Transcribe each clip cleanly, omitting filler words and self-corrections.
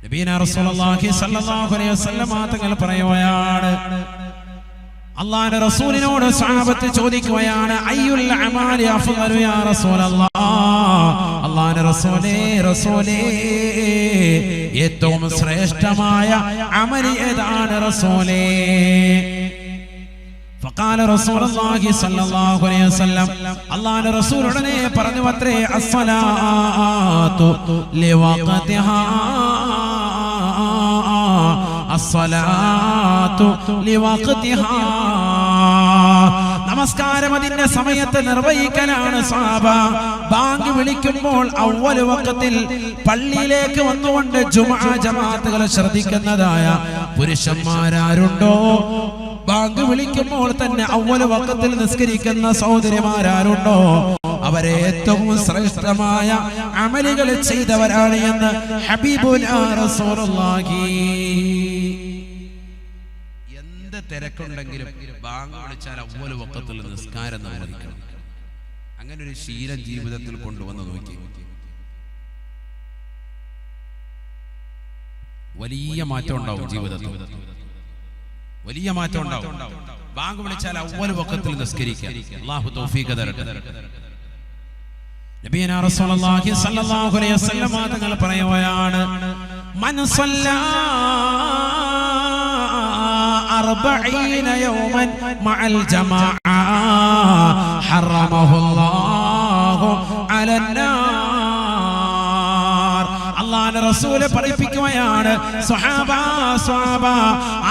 നബിയന റസൂലുള്ളാഹി സ്വല്ലല്ലാഹു അലൈഹി വസല്ലം തങ്ങൾ പറയുകയാണ്, അല്ലാഹുവിന്റെ റസൂലിനോട് സ്വഹാബത്ത് ചോദിക്കുകയാണ്, അയ്യുൽ അമാലി അഫ്ളലു യാ റസൂലല്ലാഹ്, അല്ലാഹുവിന്റെ റസൂലേ ഏറ്റവും ശ്രേഷ്ഠമായ അമൽ ഏതാണ് റസൂലേ? فقال رسول الله صلى الله عليه وسلم, അല്ലാഹുവിന്റെ റസൂൽ ഉടനെ പറഞ്ഞു അത്രേ, അസ്സലാത്തു ലിവഖതിഹാ, അസ്സലാത്തു ലിവഖതിഹാ, നമസ്കാരം അതിന്റെ സമയത്ത് നിർവഹിക്കലാണ് സഹാബ. ബാങ്ക് വിളിക്കുമ്പോൾ അവ്വൽ വഖത്തിൽ പള്ളിയിലേക്ക് വന്നുകൊണ്ട് ജുമുഅ ജമാഅത്തുകൾ ശ്രദ്ധിക്കുന്നതായ പുരുഷന്മാരാരുണ്ടോ, ബാങ്ക് വിളിക്കുമ്പോൾ തന്നെ അവ്വൽ വഖത്തിൽ നിസ്കരിക്കുന്ന സഹോദരിമാരാരുണ്ടോ, അവരെ ഏറ്റവും ശ്രേഷ്ഠമായ അമലുകൾ ചെയ്തവരാണ് എന്ന് ഹബീബുനാ റസൂലുള്ളാഹി. എന്ത് തിരക്കുണ്ടെങ്കിലും ബാങ്ക് വിളിച്ചാൽ അവ്വൽ വഖത്തിൽ നിസ്കാരം നിർവഹിക്കണം. അങ്ങനെ ഒരു ശീലം ജീവിതത്തിൽ കൊണ്ടുവന്ന് നോക്കി, വലിയ മാറ്റം ഉണ്ടാവും ജീവിതത്തിൽ, വലിയ മാറ്റം ഉണ്ടാവും. ബാങ്ക് വിളിച്ചാൽ അവ്വൽ വഖത്തിൽ നിസ്കരിക്കുക. അല്ലാഹു തൗഫീഖ് തരട്ടെ. നബിയനാ റസൂലുള്ളാഹി സ്വല്ലല്ലാഹു അലൈഹി വസല്ലം തങ്ങൾ പറയുകയാണ്, മൻ സല്ലാ 40 യൗമൻ മഅൽ ജമാഅ ഹറമഹുല്ലാഹു അലന്നാർ. അല്ലാഹുവിന്റെ റസൂല് പഠിപ്പിക്കുകയാണ്, സ്വഹാബ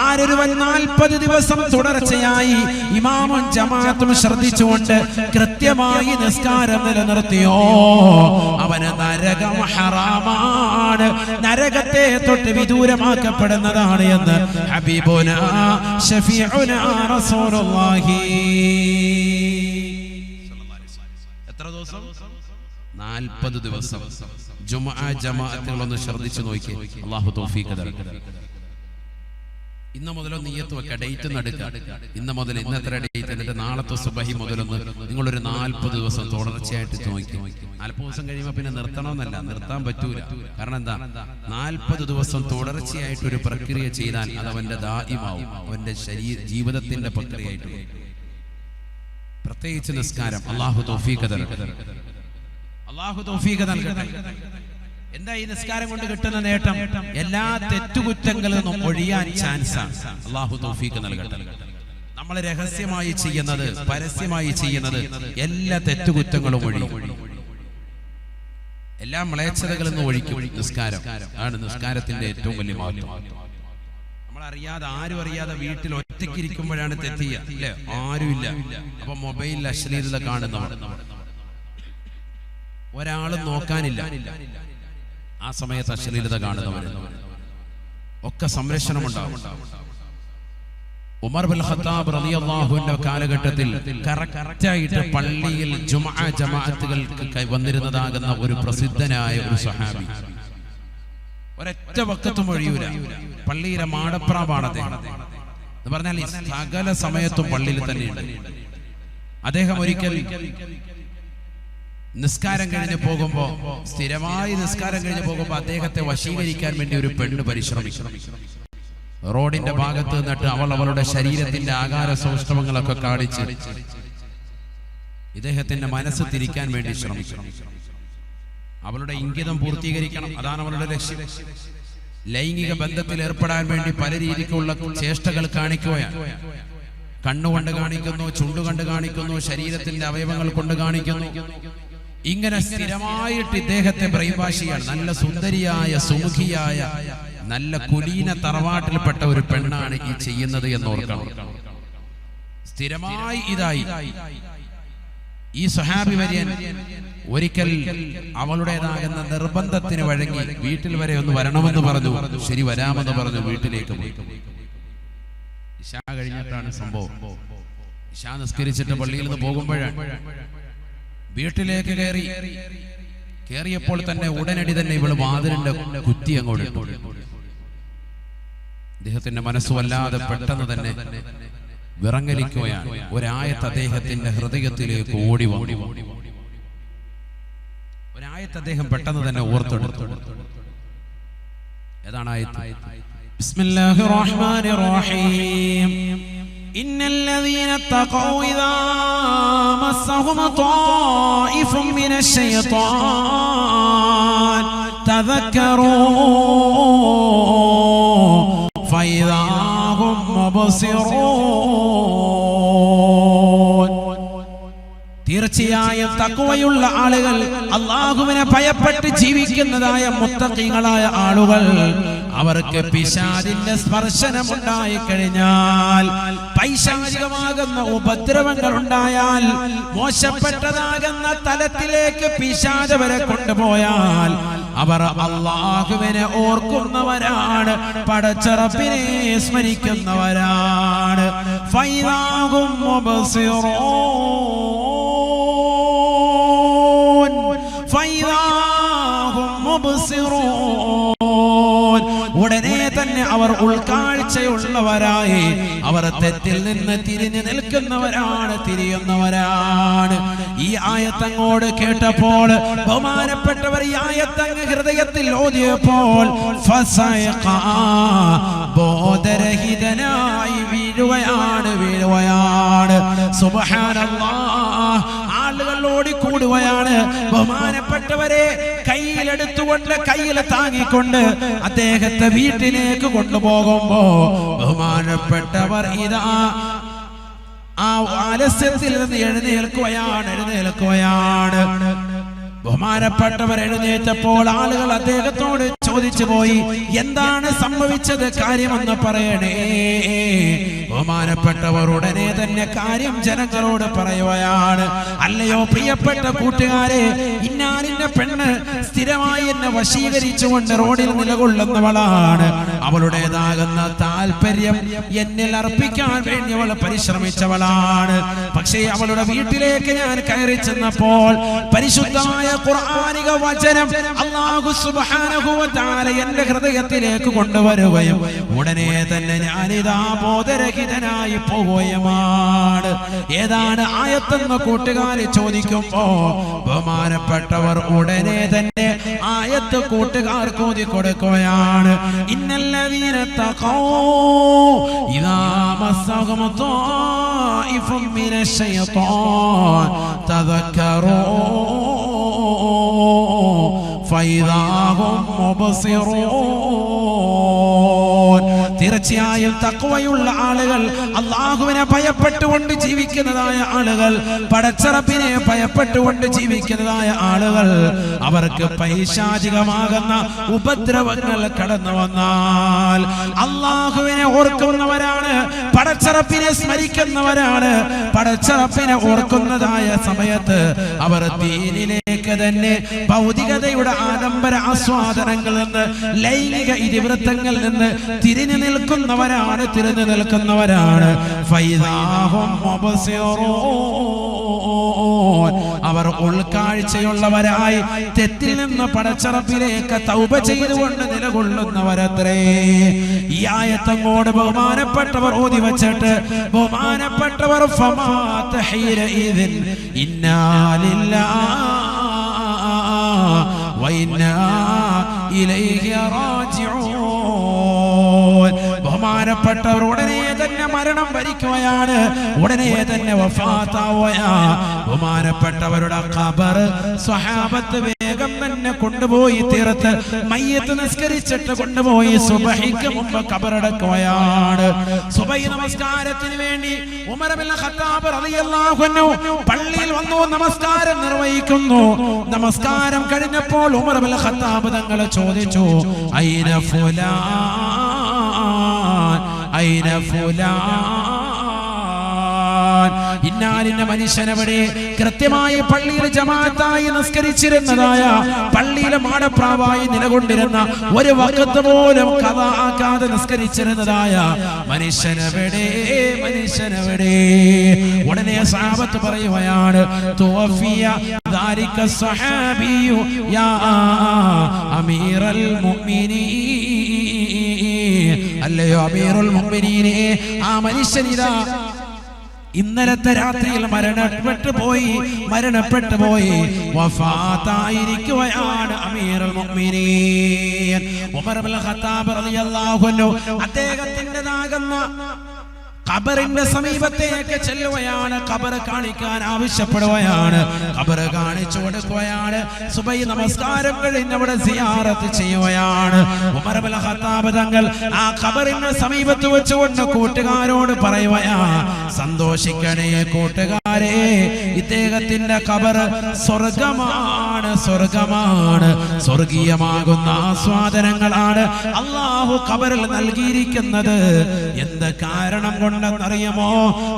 ആരൊരുവൻ 40 ദിവസം തുടർച്ചയായി ഇമാമും ജമാഅത്തും ശ്രദ്ധിച്ചുകൊണ്ട് കൃത്യമായി നിസ്കാരം നിലനിർത്തിയോ, അവന് നരകം ഹറാമാണ്, നരകത്തെ തൊട്ട് വിദൂരമാക്കപ്പെടുന്നതാണ് എന്ന് ഹബീബുനാ ശഫീഉനാ റസൂലുള്ളാഹി. എത്ര ദിവസം? 40 ദിവസം. ജുമുഅ ജമാഅത്തുകളൊന്ന് ശ്രദ്ധിച്ചു നോക്കി. അല്ലാഹു തൗഫീഖ് തരട്ടെ. ഇന്ന് മുതലോ നിയ്യത്ത് വെക്കുക, ഡേറ്റ് നടക്കുക. ഇന്ന് മുതൽ ഇന്നത്ര ഡേറ്റ്, എന്നിട്ട് നാളത്തെ സുബഹി മുതലൊന്ന് നിങ്ങളൊരു 40 ദിവസം തുടർച്ചയായിട്ട് നോക്കി. 40 ദിവസം കഴിയുമ്പോൾ പിന്നെ നിർത്തണമെന്നല്ല, നിർത്താൻ പറ്റൂല. കാരണം എന്താ, 40 ദിവസം തുടർച്ചയായിട്ട് ഒരു പ്രക്രിയ ചെയ്താൽ അത് അവന്റെ ദായിമാവും, അവന്റെ ജീവിതത്തിന്റെ പ്രക്രിയയായിട്ട്. പ്രത്യേകിച്ച് നിസ്കാരം. അല്ലാഹു തൗഫീഖ് തരട്ടെ. അല്ലാഹു തൗഫീഖ് നൽകട്ടെ. എന്താ ഈ നിസ്കാരം കൊണ്ട് കിട്ടുന്ന നേട്ടം? എല്ലാ തെറ്റുകുറ്റങ്ങളിൽ നിന്നും ഒഴിയാൻ ചാൻസാണ്. അല്ലാഹു തൗഫീഖ് നൽകട്ടെ. നമ്മൾ രഹസ്യമായി ചെയ്യുന്നത്, പരസ്യമായി ചെയ്യുന്നത് എല്ലാ തെറ്റുകുറ്റങ്ങളും ഒഴിയും, എല്ലാ മ്ലേച്ഛതകളിൽ നിന്നും ഒഴിക്കും നിസ്കാരം. ആണ് നിസ്കാരത്തിന്റെ ഏറ്റവും വലിയ മഹത്വം. നമ്മളറിയാതെ, ആരും അറിയാതെ വീട്ടിൽ ഒറ്റയ്ക്ക് ഇരിക്കുമ്പോഴാണ് തെറ്റിയ, അല്ലേ? ആരുമില്ല. അപ്പൊ മൊബൈലിൽ അശ്ലീലത കാണുന്നവർ, ഒരാളും നോക്കാനില്ല, ആ സമയത്ത് അശ്ലീലത കാണുന്നവർ ഒക്കെ സംരക്ഷണമുണ്ടാവും. ഉമർ ബിൻ ഖത്താബ് റളിയല്ലാഹു അൻഹു കാലഘട്ടത്തിൽ കറക്റ്റായിട്ട് പള്ളിയിൽ ജുമുഅ ജമാഅത്തുകൾക്ക് വന്നിരുന്നതാകുന്ന ഒരു പ്രസിദ്ധനായ ഒരു സ്വഹാബി, ഒരൊറ്റ വഖത്തും ഒഴിയൂല. പള്ളിയിലെ മാടപ്രാവാണ് അദ്ദേഹം. എന്ന് പറഞ്ഞാൽ സകല സമയത്തും പള്ളിയിൽ തന്നെയുണ്ട്. അദ്ദേഹം ഒരിക്കൽ നിസ്കാരം കഴിഞ്ഞ് പോകുമ്പോ, സ്ഥിരമായി നിസ്കാരം കഴിഞ്ഞ് പോകുമ്പോ അദ്ദേഹത്തെ വശീകരിക്കാൻ വേണ്ടി ഒരു പെണ്ണ് പരിശ്രമിച്ചു. റോഡിന്റെ ഭാഗത്ത് നിന്നിട്ട് അവളുടെ ശരീരത്തിന്റെ ആകാര സൗഷ്ഠവങ്ങളൊക്കെ കാണിച്ച് ഇദ്ദേഹത്തിന്റെ മനസ്സ് തിരിക്കാൻ വേണ്ടി ശ്രമിച്ചു. അവളുടെ ഇംഗിതം പൂർത്തീകരിക്കണം, അതാണ് അവളുടെ ലക്ഷ്യം. ലൈംഗിക ബന്ധത്തിൽ ഏർപ്പെടാൻ വേണ്ടി പല രീതിക്കുള്ള ചേഷ്ടകൾ കാണിക്കുകയാണ്. കണ്ണുകൊണ്ട് കാണിക്കുന്നു, ചുണ്ടുകൊണ്ട് കാണിക്കുന്നു, ശരീരത്തിന്റെ അവയവങ്ങൾ കൊണ്ട് കാണിക്കുന്നു. ഇങ്ങനെ സ്ഥിരമായിട്ട് ഇദ്ദേഹത്തെ ബ്രൈവാശിയാണ്. നല്ല സുന്ദരിയായ, സുമുഖിയായ, നല്ല കുലീന തറവാട്ടിൽപ്പെട്ട ഒരു പെണ്ണാണ് ഈ ചെയ്യുന്നത് എന്നോർക്കണം. സ്ഥിരമായി ഇതായി ഈ സ്വഹാബി വര്യൻ ഒരിക്കൽ അവളുടേതാകുന്ന നിർബന്ധത്തിന് വഴങ്ങി വീട്ടിൽ വരെ ഒന്ന് വരണമെന്ന് പറഞ്ഞു. ശരി, വരാമെന്ന് പറഞ്ഞു. വീട്ടിലേക്ക് പോയി. ഇശാ കഴിഞ്ഞിട്ടാണ് സംഭവം. ഇശാ നിസ്കരിച്ചിട്ട് പള്ളിയിൽ നിന്ന് പോകുമ്പോഴാണ് വീട്ടിലേക്ക് കയറിയപ്പോൾ തന്നെ ഉടനടി തന്നെ ഇവള് വാതിലിന്റെ കുറ്റി അങ്ങോട്ട് ഇട്ടു. അദ്ദേഹത്തിന്റെ മനസ്സ് വല്ലാതെ പെട്ടെന്ന് തന്നെ വിറങ്ങലിക്കുകയാണ്. ഒരായത്ത് അദ്ദേഹത്തിന്റെ ഹൃദയത്തിലേക്ക് ഓടി വന്നു. ഒരായത്ത് അദ്ദേഹം പെട്ടെന്ന് തന്നെ ഓർത്തെടുത്തു. ഏതാണ് ആയത്ത്? ബിസ്മില്ലാഹിർ റഹ്മാനിർ റഹീം. ഇന്നൽ ലദീന തഖൗ ഇദാ മസ്സഹും ത്വായിഫും മിനശ് ശൈത്വാൻ തദക്കറൂ ഫഇദാ ഹും മുബ്സിറൂൻ. തീർച്ചയായും തഖ്വയുള്ള ആളുകൾ, അല്ലാഹുവിനെ ഭയപ്പെട്ട് ജീവിക്കുന്നതായ മുത്തഖീകളായ ആളുകൾ, അവർക്ക് പിശാചിന്റെ സ്പർശനം ഉണ്ടായി കഴിഞ്ഞാൽ, പൈശാചികമാകുന്ന ഉപദ്രവങ്ങൾ ഉണ്ടായാൽ, മോശപ്പെട്ടതാകുന്ന തലത്തിലേക്ക് പിശാച് വരെ കൊണ്ടുപോയാൽ അവർ അല്ലാഹുവിനെ ഓർക്കുന്നവരാണ്, പടച്ചറപ്പിനെ സ്മരിക്കുന്നവരാണ്. ഫൈദാഹും മുബ്സിറൂൻ, ഫൈദാഹും മുബ്സിറൂൻ. ഉടനെ തന്നെ അവർ ഉൾക്കാഴ്ചയുള്ളവരായി, അവർ തെറ്റിൽ നിന്ന് തിരിഞ്ഞു നിൽക്കുന്നവരാണ്, തിരിയുന്നവരാണ്. ഈ ആയത്തങ്ങോട് കേട്ടപ്പോൾ ബഹുമാനപ്പെട്ടവർ ഈ ആയത്തങ്ങ് ഹൃദയത്തിൽ ഓതിയപ്പോൾ ബോധരഹിതനായി വീഴുകയാണ്. സുബ്ഹാനല്ലാഹ്. ആളുകൾ ഓടിക്കൂടുകയാണ്. ബഹുമാനപ്പെട്ടവരെ കയ്യിലെടുത്തുകൊണ്ട്, കയ്യിൽ താങ്ങിക്കൊണ്ട് അദ്ദേഹത്തെ വീട്ടിലേക്ക് കൊണ്ടുപോകുമ്പോ ബഹുമാനപ്പെട്ടവർ ഇതാ ആ ആലസ്യത്തിൽ നിന്ന് എഴുന്നേൽക്കുകയാണ്. ബഹുമാനപ്പെട്ടവർ എഴുന്നേറ്റപ്പോൾ ആളുകൾ അദ്ദേഹത്തോട് ചോദിച്ചു പോയി, എന്താണ് സംഭവിച്ചത്, കാര്യമെന്ന് പറയണേ. ബഹുമാനപ്പെട്ടവർ ഉടനെ തന്നെ കാര്യം ജനങ്ങളോട് പറയുകയാണ്. അല്ലയോ പ്രിയപ്പെട്ട കൂട്ടുകാരെ, ഇന്നാലിന്റെ പെണ്ണ് സ്ഥിരമായി എന്നെ വശീകരിച്ചുകൊണ്ട് റോഡിൽ നിലകൊള്ളുന്നവളാണ്. അവളുടേതാകുന്ന താല്പര്യം എന്നിൽ അർപ്പിക്കാൻ വേണ്ടി അവൾ പരിശ്രമിച്ചവളാണ്. പക്ഷേ അവളുടെ വീട്ടിലേക്ക് ഞാൻ കയറി ചെന്നപ്പോൾ പരിശുദ്ധമായ ഖുർആനിക വചനം അല്ലാഹു സുബ്ഹാനഹു വ തആല എന്റെ ഹൃദയത്തിലേക്ക് കൊണ്ടുവരുകയും ഉടനെ തന്നെ ഞാനിതാ ബോധരഹിതനായി പോവുകയുമാണ്. ഏതാണ് ആയത്തെന്ന് കൂട്ടുകാരെ ചോദിക്കുമ്പോ ബഹുമാനപ്പെട്ടവർ ഉടനെ തന്നെ ആയത്ത് കൂട്ടുകാർക്ക് ഓതി കൊടുക്കുകയാണ്. ഇന്നല്ലദീന തഖൗ ഇദാ മസ്സഹും ത്വായിഫും മിനശ് ശൈത്വാൻ തദക്കറൂ ഫൈദാഹും മുബ്സിറൂൻ. തീർച്ചയായും തഖ്വയുള്ള ആളുകൾ, അല്ലാഹുവിനെ ഭയപ്പെട്ടുകൊണ്ട് ജീവിക്കുന്നതായ ആളുകൾ, പടച്ചറപ്പിനെ ഭയപ്പെട്ടുകൊണ്ട് ജീവിക്കുന്നതായ ആളുകൾ, അവർക്ക് പൈശാചികമാകുന്ന ഉപദ്രവങ്ങൾ കടന്നു വന്നാൽ അല്ലാഹുവിനെ ഓർക്കുന്നവരാണ്, പടച്ചറപ്പിനെ സ്മരിക്കുന്നവരാണ്. പടച്ചറപ്പിനെ ഓർക്കുന്നതായ സമയത്ത് അവർ ദീനിലേക്ക് തന്നെ, ഭൗതികതയുടെ ആഡംബര ആസ്വാദനങ്ങളിൽ നിന്ന്, ലൈംഗിക ഇതിവൃത്തങ്ങളിൽ നിന്ന് തിരിഞ്ഞു നിൽക്കുന്നവരാണ്. ഫൈദാഹും മുബ്സിറൂൻ. അവർ ഉൾക്കാഴ്ചയുള്ളവരായി തെറ്റിൽ നിന്ന് പടച്ചറപ്പിലേക്ക് തൗബ ചെയ്തുകൊണ്ട് നിലകൊള്ളുന്നവരത്രേ. ഈ ആയത്തങ്ങോട് ബഹുമാനപ്പെട്ടവർ ഓതി വച്ചിട്ട് ബഹുമാനപ്പെട്ടവർ ഇന്നാ ലില്ലാഹി വ ഇന്നാ ഇലൈഹി റാജിഊൻ. ബഹുമാനപ്പെട്ടവർ ഉടനെ തന്നെ മരണം വരിക്കുകയാണ്, ഉടനെ തന്നെ വഫാത്താവുകയാണ്. ബഹുമാനപ്പെട്ടവരുടെ ഖബർ സ്വഹാബത്ത് വേഗം തന്നെ കൊണ്ടുപോയി തീർത്ത് മയ്യത്ത് നിസ്കരിച്ചിട്ട് കൊണ്ടുപോയി സുബഹിക്ക് മുമ്പ് ഖബറടക്കുകയാണ്. സുബഹി നമസ്കാരത്തിന് വേണ്ടി ഉമർ ഇബ്നു ഖത്താബ് റളിയല്ലാഹു അൻഹു പള്ളിയിൽ വന്നു നമസ്കാരം നിർവഹിക്കുന്നു. നമസ്കാരം കഴിഞ്ഞപ്പോൾ ഉമർ ഇബ്നു ഖത്താബ് തങ്ങൾ ചോദിച്ചു, ഐന ഫുലാൻ, ഐന ഫുലാൻ. ഇന്നാലിന്റെ മനുഷ്യനവിടെ കൃത്യമായി പള്ളിയിൽ ജമാഅത്തായി നിസ്കരിച്ചിരുന്നതായ, പള്ളിയിലെ മാടപ്രാവായി നിലകൊണ്ടിരുന്ന, ഒരു വഖത്ത് പോലും ഖദാ ആക്കാതെ നിസ്കരിച്ചിരുന്നതായ മനുഷ്യനവിടെ, മനുഷ്യനവിടെ. ഉടനെ സഹാബത്ത് പറയുകയാണ്, തുവഫിയ ദാലിക സ്വഹാബിയു യാ അമീറൽ മുഅ്മിനീൻ. അല്ലയോ അമീറുൽ മുഅ്മിനീനെ, ആ മനുഷ്യനിതാ ഇന്നലത്തെ രാത്രിയിൽ മരണപ്പെട്ടു പോയി വഫാത്തായിരിക്കുകയാണ് അമീറുൽ മുഅ്മിനീൻ ഉമർ ഇബ്നുൽ ഖത്താബ് റളിയല്ലാഹു അൻഹു. അദ്ദേഹത്തിൻ്റെതാകുന്ന ഖബറിന്റെ സമീപത്തേക്ക് ചെല്ലുകയാണ്, ഖബർ കാണിക്കാൻ ആവശ്യപ്പെടുകയാണ്, ഖബർ കാണിച്ചു കൊടുക്കുകയാണ്. സുബഹി നമസ്കാരം കഴിഞ്ഞ് അവിടെ സിയാറത്ത് ചെയ്യുകയാണ്. ഉമർ ഇബ്നുൽ ഖത്താബ് തങ്ങൾ ആ ഖബറിന്റെ സമീപത്ത് വെച്ചുകൊണ്ട് കൂട്ടുകാരോട് പറയുകയാ, സന്തോഷിക്കണേ കൂട്ടുകാരെ, ഇദ്ദേഹത്തിന്റെ ഖബർ സ്വർഗമാണ്, സ്വർഗമാണ്, സ്വർഗീയമാകുന്ന ആസ്വാദനങ്ങളാണ് അല്ലാഹു ഖബറിൽ നൽകിയിരിക്കുന്നത്. എന്ത് കാരണം ണ്ടെന്നറിയുമോ?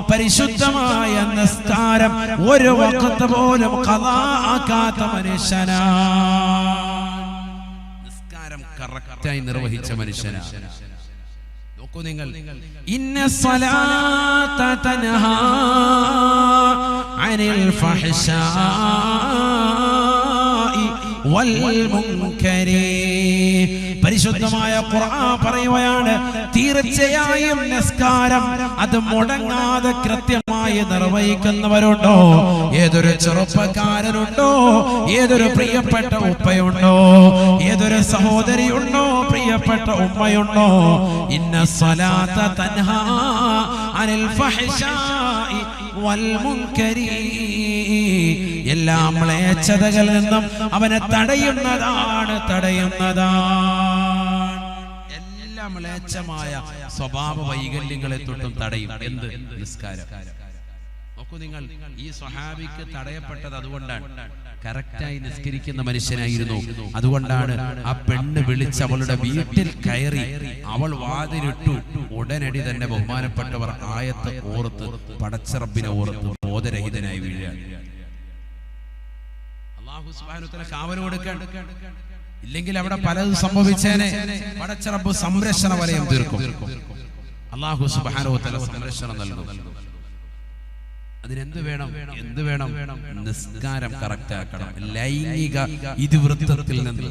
പരിശുദ്ധമായ നിസ്കാരം ഒരു വഖത്ത് പോലും ഖളാ ആക്കാത്ത മനുഷ്യനാ. നിസ്കാരം കറക്റ്റായി നിർവഹിച്ച മനുഷ്യനാ. നോക്കൂ നിങ്ങൾ, ഇന്ന സ്വലാത്ത തൻഹാ അനിൽ ഫഹ്ശാഇ വൽ മുൻകരി. പരിശുദ്ധമായ ഖുർആൻ പറയുകയാണ്, തീർച്ചയായും നിസ്കാരം അത് മുടങ്ങാതെ കൃത്യമായി നിർവഹിക്കുന്നവരുണ്ടോ? ഏതൊരു ചെറുപ്പക്കാരനുണ്ടോ? ഏതൊരു പ്രിയപ്പെട്ട ഉപ്പയുണ്ടോ? ഏതൊരു സഹോദരിയുണ്ടോ? പ്രിയപ്പെട്ട ഉമ്മയുണ്ടോ? ഇന്ന സ്വലാത്ത തൻഹാ അനിൽ ഫഹ്ശാഇ വൽ മുൻകരി. എല്ലാ മ്ലേച്ഛതകളിൽ നിന്നും അവനെ തടയുന്നതാണ്. എല്ലാ മ്ലേച്ഛമായ സ്വഭാവ വൈകല്യങ്ങളെ തൊട്ടും തടയും. എന്ത്? നിസ്കാരം. നോക്കൂ നിങ്ങൾ, ഈ സ്വഹാബിക്ക് തടയപ്പെട്ടത് അതുകൊണ്ടാണ്, കറക്റ്റായി നിസ്കരിക്കുന്ന മനുഷ്യനായിരുന്നു. അതുകൊണ്ടാണ് ആ പെണ്ണ് വിളിച്ച് അവളുടെ വീട്ടിൽ കയറി അവൾ വാതിലിട്ടു. ഉടനടി തന്നെ ബഹുമാനപ്പെട്ടവർ ആയത്ത് ഓർത്ത്, പടച്ച റബ്ബിനെ ഓർത്ത് ബോധരഹിതനായി വീഴുകയാണ്. അല്ലാഹു സുബ്ഹാനഹു വ തആല കാവൽ കൊടുക്കാൻ, ഇല്ലെങ്കിൽ അവിടെ പലതും സംഭവിച്ചേനെ. പടച്ച റബ്ബ് സംരക്ഷണ വലയം തീർക്കും. അല്ലാഹു സുബ്ഹാനഹു വ തആല സംരക്ഷണം നൽകും. അതിനെന്ത് വേണം? എന്ത് വേണം? നിസ്കാരം കറക്റ്റ് ആക്കണം. ലൈംഗിക ഇതിവൃത്തത്തിൽ നിന്ന്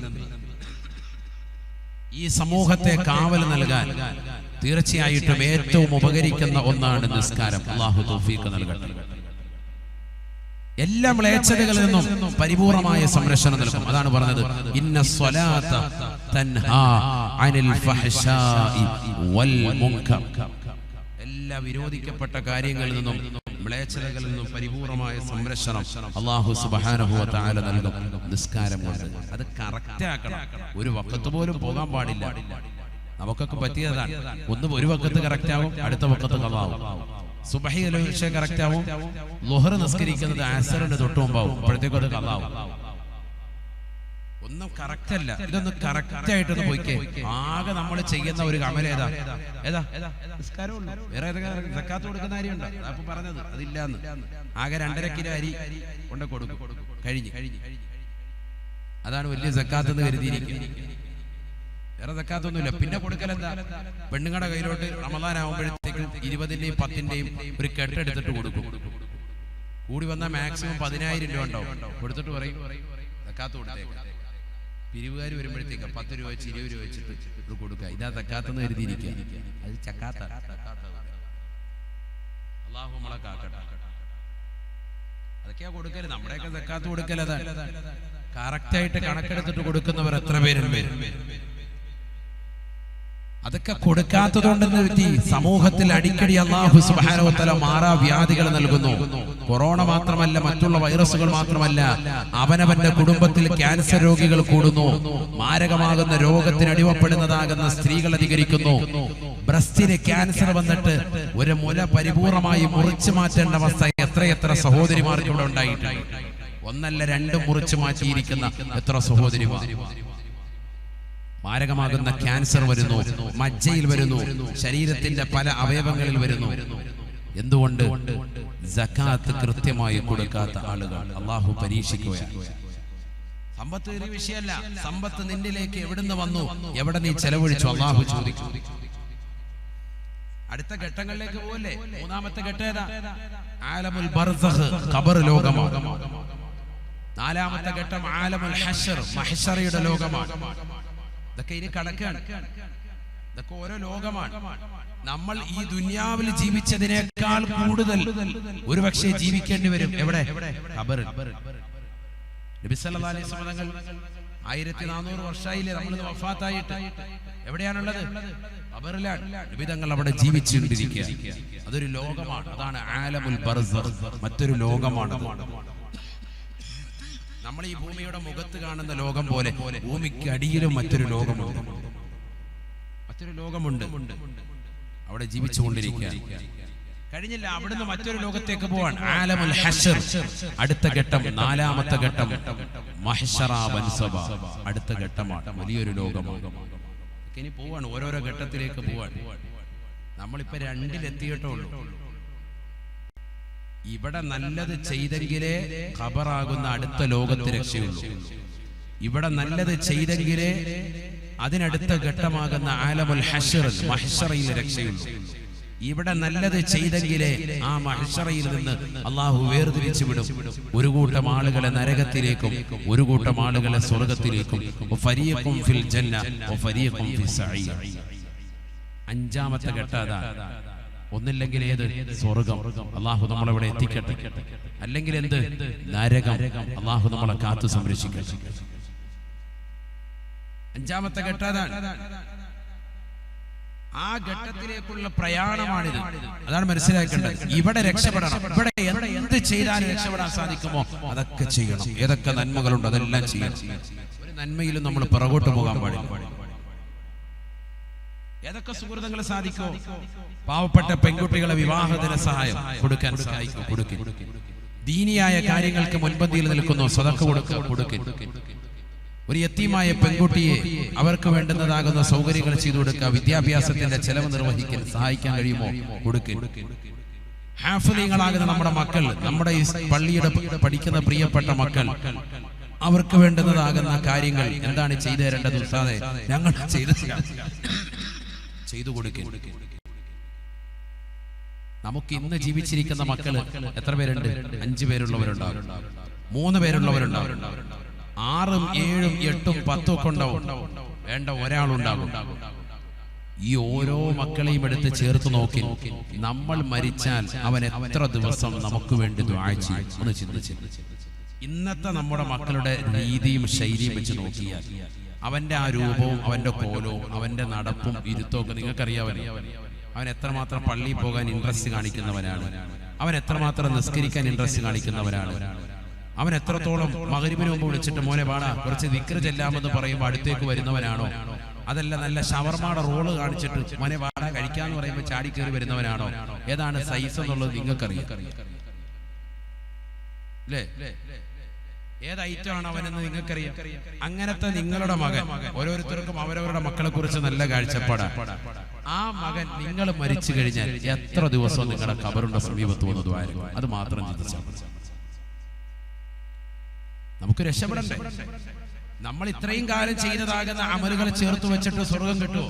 ഈ സമൂഹത്തെ കാവൽ നൽകാൻ തീർച്ചയായിട്ടും ഏറ്റവും ഉപകരിക്കുന്ന ഒന്നാണ് നിസ്കാരം. അല്ലാഹു തൗഫീഖ് നൽകട്ടെ. എല്ലാ മ്ലേച്ഛതകളിൽ നിന്നും പരിപൂർണമായ സംരക്ഷണം നൽകും. അതാണ് പറഞ്ഞത്, ഇന്ന സ്വലാത്ത തൻഹാ അനിൽ ഫഹ്ശാഇ വൽ മുൻകർ. എല്ലാ വിരോധിക്കപ്പെട്ട കാര്യങ്ങളിൽ നിന്നും മ്ലേച്ഛതകളിൽ നിന്നും പരിപൂർണമായ സംരക്ഷണം അല്ലാഹു സുബ്ഹാനഹു വ തആല നൽകും നിസ്കാരം കൊണ്ട്. അത് കറക്റ്റ് ആക്കണം. ഒരു വഖത്ത് പോലും പോകാൻ പാടില്ല. നമുക്കൊക്കെ പറ്റിയതാണ്. ഒരു വഖത്ത് കറക്റ്റ് ആവും, അടുത്ത വഖത്ത് ഖളാ ആവും. സുബ്ഹി കറക്റ്റ് ആവും, ളുഹർ നിസ്കരിക്കുന്നത് അസ്റിന്റെ തൊട്ട് മുമ്പാവും, അപ്പോഴത്തേക്കും അത് ഖളാ ആവും. ഒന്നും കറക്റ്റ് അല്ല. ഇതൊന്ന് കറക്റ്റ് ആയിട്ടൊന്ന് പോയിക്കേ. ആകെ നമ്മൾ ചെയ്യുന്ന ഒരു അമൽ ഏതാ? നിസ്കാരമുള്ളൂ. വേറെ സക്കാത്ത് കൊടുക്കുന്ന കാര്യമുണ്ടോ? അപ്പൊ പറഞ്ഞത് അതില്ലാന്ന്. ആകെ 2.5 കിലോ അരി കൊണ്ട് കൊടുക്കും, കഴിഞ്ഞു. അതാണ് വലിയ സക്കാത്ത് എന്ന് കരുതിയിരിക്കുന്നത്. വേറെ സക്കാത്തൊന്നുമില്ല. പിന്നെ കൊടുക്കലെന്താ? പെണ്ണുങ്ങളുടെ കയ്യിലോട്ട് റമദാൻ ആവുമ്പോഴത്തേക്കും 20ന്റെയും 10ന്റെയും ഒരു കെട്ടെടുത്തിട്ട് കൊടുക്കും. കൂടി വന്നാൽ മാക്സിമം 10,000 രൂപ ഉണ്ടാവും. കൊടുത്തിട്ട് പറയും സക്കാത്ത് കൊടുത്തേക്കാം. പിരിവുകാർ വരുമ്പോഴത്തേക്ക് 10 രൂപ വെച്ച് 20 രൂപ വെച്ചിട്ട് ഇത് കൊടുക്കുക. ഇതാ സക്കാത്തെന്ന് കരുതിയിരിക്കുക. അത് ചക്കാത്ത. അല്ലാഹു നമ്മളെ കാക്കട്ടെ. അതൊക്കെയാ കൊടുക്കല്. നമ്മുടെയൊക്കെ സക്കാത്ത് കൊടുക്കലതാ. കറക്റ്റായിട്ട് കണക്കെടുത്തിട്ട് കൊടുക്കുന്നവർ എത്ര പേരുണ്ട്? അതൊക്കെ കൊടുക്കാത്തതുകൊണ്ടെന്ന് പറ്റി സമൂഹത്തിൽ അടിക്കടി അല്ലാഹു സുബ്ഹാനഹു വ തആല മാറാവ്യാധികൾ നൽകുന്നു. കൊറോണ മാത്രമല്ല, മറ്റുള്ള വൈറസുകൾ മാത്രമല്ല, അവനവന്റെ കുടുംബത്തിൽ ക്യാൻസർ രോഗികൾ കൂടുന്നു. മാരകമാകുന്ന രോഗത്തിന് അടിമപ്പെടുന്നതാകുന്ന സ്ത്രീകൾ അധികരിക്കുന്നു. ബ്രസ്റ്റിന് ക്യാൻസർ വന്നിട്ട് ഒരു മുല പരിപൂർണമായി മുറിച്ചു മാറ്റേണ്ട അവസ്ഥ എത്രയെത്ര സഹോദരിമാർക്ക് ഇവിടെ ഉണ്ടായിട്ടുണ്ട്. ഒന്നല്ല 2 മുറിച്ചു മാറ്റിയിരിക്കുന്ന എത്ര സഹോദരിമാർ. മാരകമാകുന്ന ക്യാൻസർ വരുന്നു, മജ്ജയിൽ വരുന്നു, ശരീരത്തിന്റെ പല അവയവങ്ങളിൽ വരുന്നു. എന്തുകൊണ്ട്? സക്കാത്ത് കൃത്യമായി കൊടുക്കാത്ത ആളുകൾ അല്ലാഹു പരീക്ഷിക്കുകയാണ്. സമ്പത്ത് ഒരു വിഷയമല്ല. സമ്പത്ത് നിന്നിലേക്ക് എവിടുന്ന് വന്നു, എവിടെ നീ ചെലവഴിച്ചു, അല്ലാഹു ചോദിക്കും. അടുത്ത ഘട്ടങ്ങളിലേക്ക് പോകല്ലേ. 3ാമത്തെ ഘട്ടം ഏതാ? ആലമുൽ ബർസഖ്, ഖബർ ലോകമാണ്. 4ാമത്തെ ഘട്ടം ആലമുൽ ഹശ്ർ, മഹ്ശറയുടെ ലോകമാണ്. ഇതൊക്കെ ഇനി കടക്കാണ്. ഇതൊക്കെ ഓരോ ലോകമാണ്. നമ്മൾ ഈ ദുനിയാവിൽ ജീവിച്ചതിനേക്കാൾ കൂടുതൽ ഒരുപക്ഷെ ജീവിക്കേണ്ടി വരും എവിടെ? ഖബറിൽ. നബി സല്ലല്ലാഹു അലൈഹി വസല്ലം തങ്ങൾ 1400 വർഷമായില്ലേ നമ്മൾ വഫാത്തായിട്ട്. എവിടെയാണുള്ളത്? ഖബറിലാണ്. നബി തങ്ങൾ അവിടെ ജീവിച്ചുകൊണ്ടിരിക്കുക. അതൊരു ലോകമാണ്. അതാണ് ആലമുൽ ബർസഖ്, മറ്റൊരു ലോകമാണ്. നമ്മൾ ഈ ഭൂമിയുടെ മുഖത്ത് കാണുന്ന ലോകം പോലെ ഭൂമിക്ക് അടിയിലും മറ്റൊരു ലോകമുണ്ട്. അവിടെ ജീവിച്ചുകൊണ്ടിരിക്കുക. കഴിഞ്ഞില്ല, അവിടുന്ന് മറ്റൊരു ലോകത്തേക്ക് പോവാൻ. ആലമുൽ ഹശ്ർ, അടുത്ത ഘട്ടം, 4ാമത്തെ ഘട്ടം. മഹ്ശറ വൻസബ, അടുത്ത ഘട്ടമാണ്. വലിയൊരു ലോകമാണ്. ഇനി പോവാണ്, ഓരോരോ ഘട്ടത്തിലേക്ക് പോവാൻ. നമ്മളിപ്പോ 2-ലെത്തിയിട്ടുള്ളൂ. ഇവിടെ നല്ലത് ചെയ്തെങ്കിലേ ഖബറാകുന്ന അടുത്ത ലോകത്ത് രക്ഷയുള്ളൂ. ഇവിടെ നല്ലത് ചെയ്തെങ്കിലേ അതിനടുത്ത ഘട്ടമാകുന്ന ആലമുൽ ഹശ്ർ, മഹ്ശറയിൽ രക്ഷയുള്ളൂ. ഇവിടെ നല്ലത് ചെയ്തെങ്കിലേ ആ മഹ്ശറയിൽ നിന്ന് അള്ളാഹു വേർതിരിച്ചു വിടും. ഒരു കൂട്ടം ആളുകളെ നരകത്തിലേക്കും ഒരു കൂട്ടം ആളുകളെ സ്വർഗത്തിലേക്കും. ഫരീഖും ഫിൽ ജന്ന വഫരീഖും ഫിസ് സഈർ. 5ാമത്തെ ഘട്ടം അതാണ്. ഒന്നില്ലെങ്കിൽ ഏത്? സ്വർഗം. അള്ളാഹു നമ്മളെവിടെ എത്തിക്കട്ടെ. അല്ലെങ്കിൽ എന്ത്? നരകം. അള്ളാഹു നമ്മളെ കാത്തു സംരക്ഷിക്കട്ടെ. 5ാമത്തെ ഘട്ടം അതാണ്. ആ ഘട്ടത്തിലേക്കുള്ള പ്രയാണമാണിത്. അതാണ് മനസ്സിലാക്കേണ്ടത്. ഇവിടെ രക്ഷപ്പെടണം. ഇവിടെ എന്ത് ചെയ്താലും രക്ഷപ്പെടാൻ സാധിക്കുമോ അതൊക്കെ ചെയ്യണം. ഏതൊക്കെ നന്മകളുണ്ട് അതെല്ലാം ചെയ്യണം. ഒരു നന്മയിലും നമ്മൾ പിറകോട്ട് പോകാൻ പാടില്ല. ഏതൊക്കെ സുഹൃത്തുക്കൾ സാധിക്കോ? പാവപ്പെട്ട പെൺകുട്ടികളെ വിവാഹത്തിന് സഹായം കൊടുക്കാൻ സഹായിക്കും, കൊടുക്കും. ദീനിയായ കാര്യങ്ങൾക്ക് മുൻപന്തിയിൽ നിൽക്കുന്നു, സദഖ കൊടുക്കും. ഒരു യത്തീമായ പെൺകുട്ടിയെ അവർക്ക് വേണ്ടുന്നതാകുന്ന സൗകര്യങ്ങൾ ചെയ്തു കൊടുക്കുക. വിദ്യാഭ്യാസത്തിന്റെ ചെലവ് നിർവഹിക്കാൻ സഹായിക്കാൻ കഴിയുമോ? കൊടുക്കും. ഹാഫിളീങ്ങളാകുന്ന നമ്മുടെ മക്കൾ, നമ്മുടെ ഈ പള്ളിയുടെ പഠിക്കുന്ന പ്രിയപ്പെട്ട മക്കൾ, അവർക്ക് വേണ്ടുന്നതാകുന്ന കാര്യങ്ങൾ എന്താണ് ചെയ്തു തരേണ്ടത്? ഉസ്താദേ, ഞങ്ങൾ ചെയ്തു കൊടുക്കും. നമുക്ക് ഇന്ന് ജീവിച്ചിരിക്കുന്ന മക്കള് എത്ര പേരുണ്ട്? 5 പേരുള്ളവരുണ്ടാവും, 3 പേരുള്ളവരുണ്ടാവും, 6ഉം 7ഉം 8ഉം 10ഉം ഒക്കെ ഉണ്ടാവും. വേണ്ട, ഒരാളുണ്ടാകും. ഈ ഓരോ മക്കളെയും എടുത്ത് ചേർത്ത് നോക്കി നമ്മൾ മരിച്ചാൽ അവൻ എത്ര ദിവസം നമുക്ക് വേണ്ടി ദുആ ചെയ്യും? ഒന്ന് ചിന്തിച്ച്. ഇന്നത്തെ നമ്മുടെ മക്കളുടെ രീതിയും ശൈലിയും വെച്ച് നോക്കിയാൽ അവന്റെ ആ രൂപവും അവന്റെ കോലവും അവന്റെ നടപ്പും ഇരുത്തവും ഒക്കെ നിങ്ങൾക്കറിയാവല്ലോ. അവൻ എത്രമാത്രം പള്ളിയിൽ പോകാൻ ഇൻട്രസ്റ്റ് കാണിക്കുന്നവനാണ്, അവൻ എത്രമാത്രം നിസ്കരിക്കാൻ ഇൻട്രസ്റ്റ് കാണിക്കുന്നവനാണ്, അവൻ എത്രത്തോളം മഗ്‌രിബിന് മുമ്പ് വിളിച്ചിട്ട് മോനെ വാടാ കുറച്ച് ദിക്ർ ചെല്ലാമെന്ന് പറയുമ്പോൾ അടുത്തേക്ക് വരുന്നവനാണോ? അതല്ല നല്ല ഷവർമയുടെ റോള് കാണിച്ചിട്ട് മോനെ വാടാ കഴിക്കാന്ന് പറയുമ്പോൾ ചാടി കയറി വരുന്നവനാണോ? ഏതാണ് സൈസ് എന്നുള്ളത് നിങ്ങൾക്കറിയാം അല്ലേ? ഏത് ഐറ്റമാണ് അവനെന്ന് നിങ്ങൾക്കറിയാം. അങ്ങനത്തെ നിങ്ങളുടെ മകൻ, ഓരോരുത്തർക്കും അവരവരുടെ മക്കളെ കുറിച്ച് നല്ല കാഴ്ചപ്പാടാണ്. ആ മകൻ നിങ്ങൾ മരിച്ചു കഴിഞ്ഞാൽ എത്ര ദിവസം നിങ്ങളുടെ ഖബറിന്റെ സമീപത്ത് വന്നതുമായിരുന്നു? അത് മാത്രം ചിന്തിച്ചാൽ നമുക്ക് രക്ഷപ്പെടണ്ടേ? നമ്മൾ ഇത്രയും കാലം ചെയ്തതാകുന്ന അമലുകൾ ചേർത്ത് വെച്ചിട്ട് സ്വർഗം കിട്ടുമോ?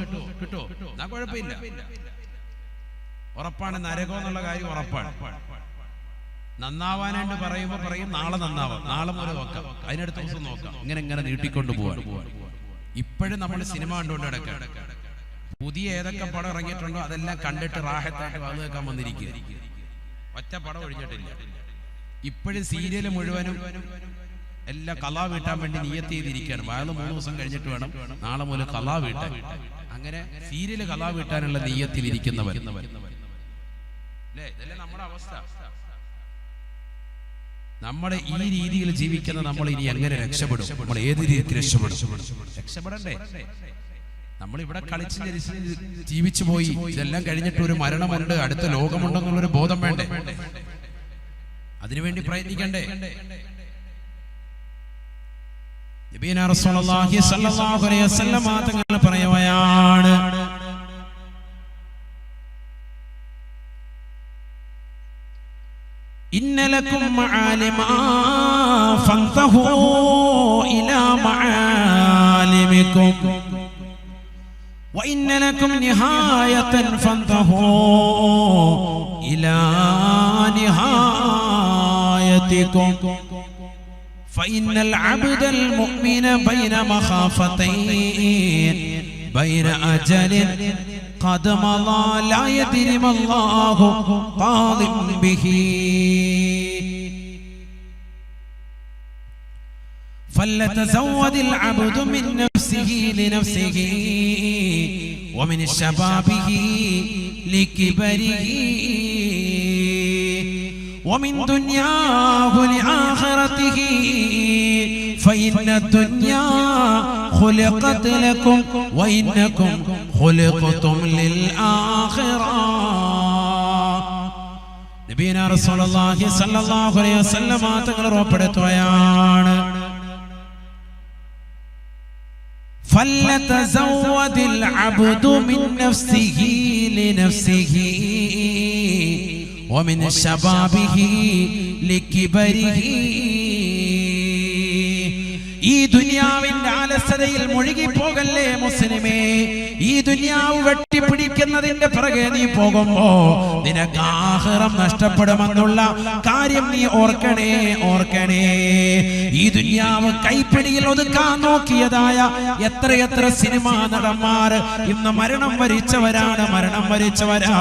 എന്നാ കുഴപ്പമില്ല, ഉറപ്പാണ്. നരകം എന്നുള്ള കാര്യം ഉറപ്പാണ്. നന്നാവാനായിട്ട് പറയുമ്പോ പറയും നാളെ നന്നാവാം, നാളെ മുതൽ നോക്കാം, അതിനടുത്ത ദിവസം നോക്കാം, ഇങ്ങനെ നീട്ടിക്കൊണ്ടു പോവാൻ. ഇപ്പോഴും നമ്മൾ സിനിമ കണ്ടുകൊണ്ട് കിടക്കാം. പുതിയ ഏതൊക്കെ പടം ഇറങ്ങിയിട്ടുണ്ടോ അതെല്ലാം കണ്ടിട്ട് റാഹത്തായിട്ട് വാങ്ങി വെക്കാൻ വന്നിരിക്കുക. ഒറ്റ പടം ഒഴിഞ്ഞിട്ടില്ല. ഇപ്പോഴും സീരിയൽ മുഴുവനും എല്ലാം കലാ വീട്ടാൻ വേണ്ടി നിയത്ത് ചെയ്തിരിക്കുകയാണ്. വാഴ 3 ദിവസം കഴിഞ്ഞിട്ട് വേണം നാളെ മുതൽ കലാ വീട്ടാൻ. അങ്ങനെ സീരിയല് കലാ വീട്ടാനുള്ള നിയത്തിലിരിക്കുന്നവർ അല്ലേ? ഇതല്ലേ നമ്മുടെ അവസ്ഥ. നമ്മുടെ ഈ രീതിയിൽ ജീവിക്കുന്ന നമ്മൾ ഇനി എങ്ങനെ രക്ഷപ്പെടും? നമ്മൾ ഏത് രീതിക്ക് രക്ഷപ്പെടും? രക്ഷപ്പെടണ്ടേ? നമ്മളിവിടെ കളിച്ച് ജീവിച്ചു പോയി. ഇതെല്ലാം കഴിഞ്ഞിട്ട് ഒരു മരണമുണ്ട്, അടുത്ത ലോകമുണ്ടെന്നുള്ളൊരു ബോധം വേണ്ടേ? അതിനുവേണ്ടി പ്രയത്നിക്കണ്ടേ? നബിയനാ റസൂലുള്ളാഹി സ്വല്ലല്ലാഹു അലൈഹി വസല്ലം തങ്ങൾ പറയുകയാണ്, ഇന്നലക്കും മആലിമാ ഫൻതഹൂ ഇലാ മആലിമിക്കും വഇന്നലക്കും നിഹായതൻ ഫൻതഹൂ ഇലാ നിഹായതിക്കും فإن العبد المؤمن بين مخافتين بين أجل قد مضى لا يدري ما الله قاض به فليتزود العبد من نفسه لنفسه ومن شبابه لكبره ومن دنياه لآخرته فإن الدنيا خلقت لكم وإنكم خلقتم للآخرة. നബിയനാ റസൂലുള്ളാഹി സ്വല്ലല്ലാഹു അലൈഹി വസല്ലം തങ്ങൾ ഉറപ്പെടുത്തുകയാണ്, فليتزود العبد من نفسه لنفسه ومن شبابه لكبره. ഈ ദുനിയാവിന്റെ ആലസ്യതയിൽ മുഴുകി പോകല്ലേ മുസ്ലിമേ. ഈ ദുനിയാവ് വെട്ടിപ്പിടിക്കുന്നതിന്റെ പിറകെ നീ പോകുമ്പോ നിനക്ക് ആഖിറം നഷ്ടപ്പെടുമെന്നുള്ള കാര്യം നീ ഓർക്കണേ, ഓർക്കണേ. ഈ ദുനിയാവ് കൈപ്പിടിയിൽ ഒതുക്കാൻ നോക്കിയതായ എത്രയെത്ര സിനിമാ നടന്മാർ ഇന്ന് മരണം വരിച്ചവരാണ്, മരണം വരിച്ചവരാ.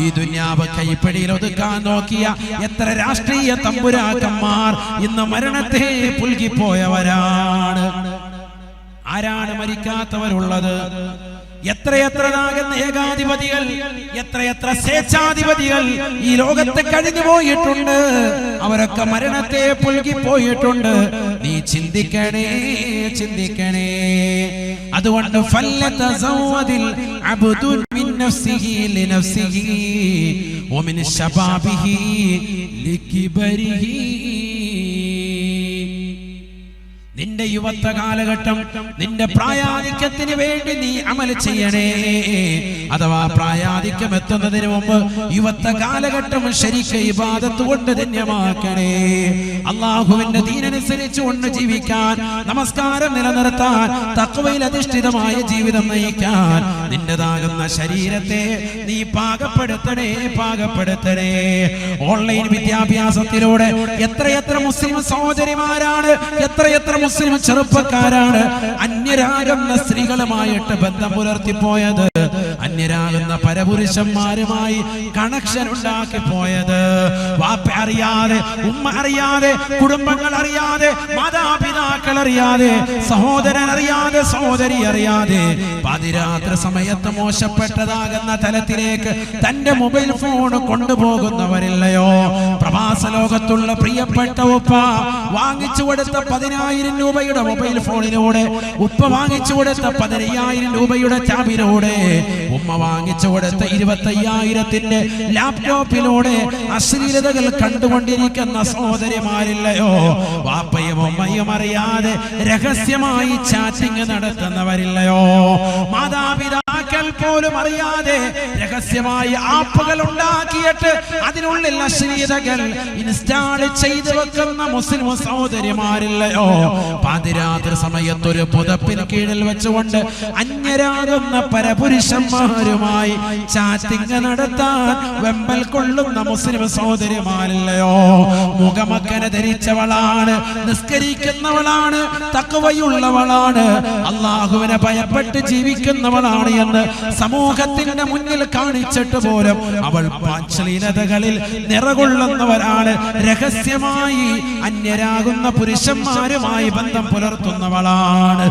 ഈ ദുനിയാവ് കൈപ്പിടിയിൽ ഒതുക്കാൻ നോക്കിയ എത്ര രാഷ്ട്രീയ തമ്പുരാക്കന്മാർ ഇന്ന് മരണത്തെ പുൽകിപ്പോയവരാണ്. ആരാണ് മരിക്കാത്തവരുള്ളത്? എത്രയെത്രതാകുന്ന ഏകാധിപതികൾ, എത്രയെത്ര സ്വേച്ഛാധിപതികൾ ഈ ലോകത്ത് കഴിഞ്ഞു പോയിട്ടുണ്ട്. അവരൊക്കെ മരണത്തെ പുൽകിപ്പോയിട്ടുണ്ട്. നീ ചിന്തിക്കണേ, ചിന്തിക്കണേ. അതുകൊണ്ട് ഫല്ലതസവദിൽ അബ്ദു മിൻ നഫ്സിഹി ലിനഫ്സിഹി വമിൻ ശബാബിഹി ലികിബരിഹി. നിന്റെ യുവത്വ കാലഘട്ടം, നിന്റെ പ്രായാധിക്യത്തിന് വേണ്ടി നീ അമൽ ചെയ്യണേ. അഥവാ പ്രായാധിക്യം എത്തുന്നതിന് മുമ്പ് യുവത്വ കാലഘട്ടം ശരിക്ക് ഇബാദത്ത് കൊണ്ട് ധന്യമാക്കണേ. അള്ളാഹുവിന്റെ ദീനനുസരിച്ച് കൊണ്ട് ജീവിക്കാൻ, നമസ്കാരം നിലനിർത്താൻ, തഖ്വയിൽ അധിഷ്ഠിതമായ ജീവിതം നയിക്കാൻ നിന്റേതാകുന്ന ശരീരത്തെ നീ പാകപ്പെടുത്തണേ, പാകപ്പെടുത്തണേ. ഓൺലൈൻ വിദ്യാഭ്യാസത്തിലൂടെ എത്രയെത്ര മുസ്ലിം സഹോദരിമാരാണ്, എത്രയെത്ര മുസ്ലിം ചെറുപ്പക്കാരാണ് അന്യരാകുന്ന സ്ത്രീകളുമായിട്ട് ബന്ധം പുലർത്തിപ്പോയത്, അന്യരാകുന്ന പരപുരുഷന്മാരുമായി കണക്ഷൻ ഉണ്ടാക്കി പോയത്. വാപ്പ അറിയാതെ, ഉമ്മ അറിയാതെ, കുടുംബങ്ങൾ അറിയാതെ, മാതാപിതാക്കൾ അറിയാതെ, സഹോദരൻ അറിയാതെ, സഹോദരി അറിയാതെ പാതിരാത്രി സമയത്ത് മോശപ്പെട്ടതാകുന്ന തലത്തിലേക്ക് തന്റെ മൊബൈൽ ഫോൺ കൊണ്ടുപോകുന്നവരില്ലയോ? പ്രവാസ ലോകത്തുള്ള പ്രിയപ്പെട്ട ഉപ്പ വാങ്ങിച്ചു കൊടുത്ത 10,000 രൂപയുടെ മൊബൈൽ ഫോണിലൂടെ, ഉപ്പ വാങ്ങിച്ചു കൊടുത്ത 15,000 രൂപയുടെ ടാബിലൂടെ, ഉമ്മ വാങ്ങിച്ചു കൊടുത്ത 25,000ന്റെ ലാപ്ടോപ്പിലൂടെ അശ്ലീലതകൾ കണ്ടുകൊണ്ടിരിക്കുന്ന സഹോദരിമാരില്ലയോ? വാപ്പയും ഉമ്മയും അറിയാതെ രഹസ്യമായി ചാറ്റിംഗ് നടത്തുന്നവരില്ലയോ? മാതാപിതാക്കൾ പോലും അറിയാതെ രഹസ്യമായി ആപ്പുകൾ ഉണ്ടാക്കിയിട്ട് അതിനുള്ളിൽ അശ്ലീലതകൾ ഇൻസ്റ്റാൾ ചെയ്തു വെക്കുന്ന മുസ്ലിം സഹോദരിമാരില്ലയോ? പാതിരാത്രി സമയത്തൊരു പുതപ്പിന് കീഴിൽ വെച്ചുകൊണ്ട് അന്യരാകുന്ന പരപുരുഷന്മാരുമായി ചാറ്റിംഗ് നടത്താൻ വെമ്പൽ കൊള്ളുന്ന മുസ്ലിം സഹോദരിമാരില്ലയോ? മുഖമക്കന ധരിച്ചവളാണ്, നിസ്കരിക്കുന്നവളാണ്, തഖ്വയുള്ളവളാണ്, അള്ളാഹുവിനെ ഭയപ്പെട്ട് ജീവിക്കുന്നവളാണ് എന്ന് സമൂഹത്തിന്റെ മുന്നിൽ കാണിച്ചിട്ട് പോലും അവൾ അശ്ലീലതകളിൽ നിറകൊള്ളുന്നവരാണ്. രഹസ്യമായി അന്യരാകുന്ന പുരുഷന്മാരുമായി ബന്ധം പുലർത്തുന്നവളാണ്.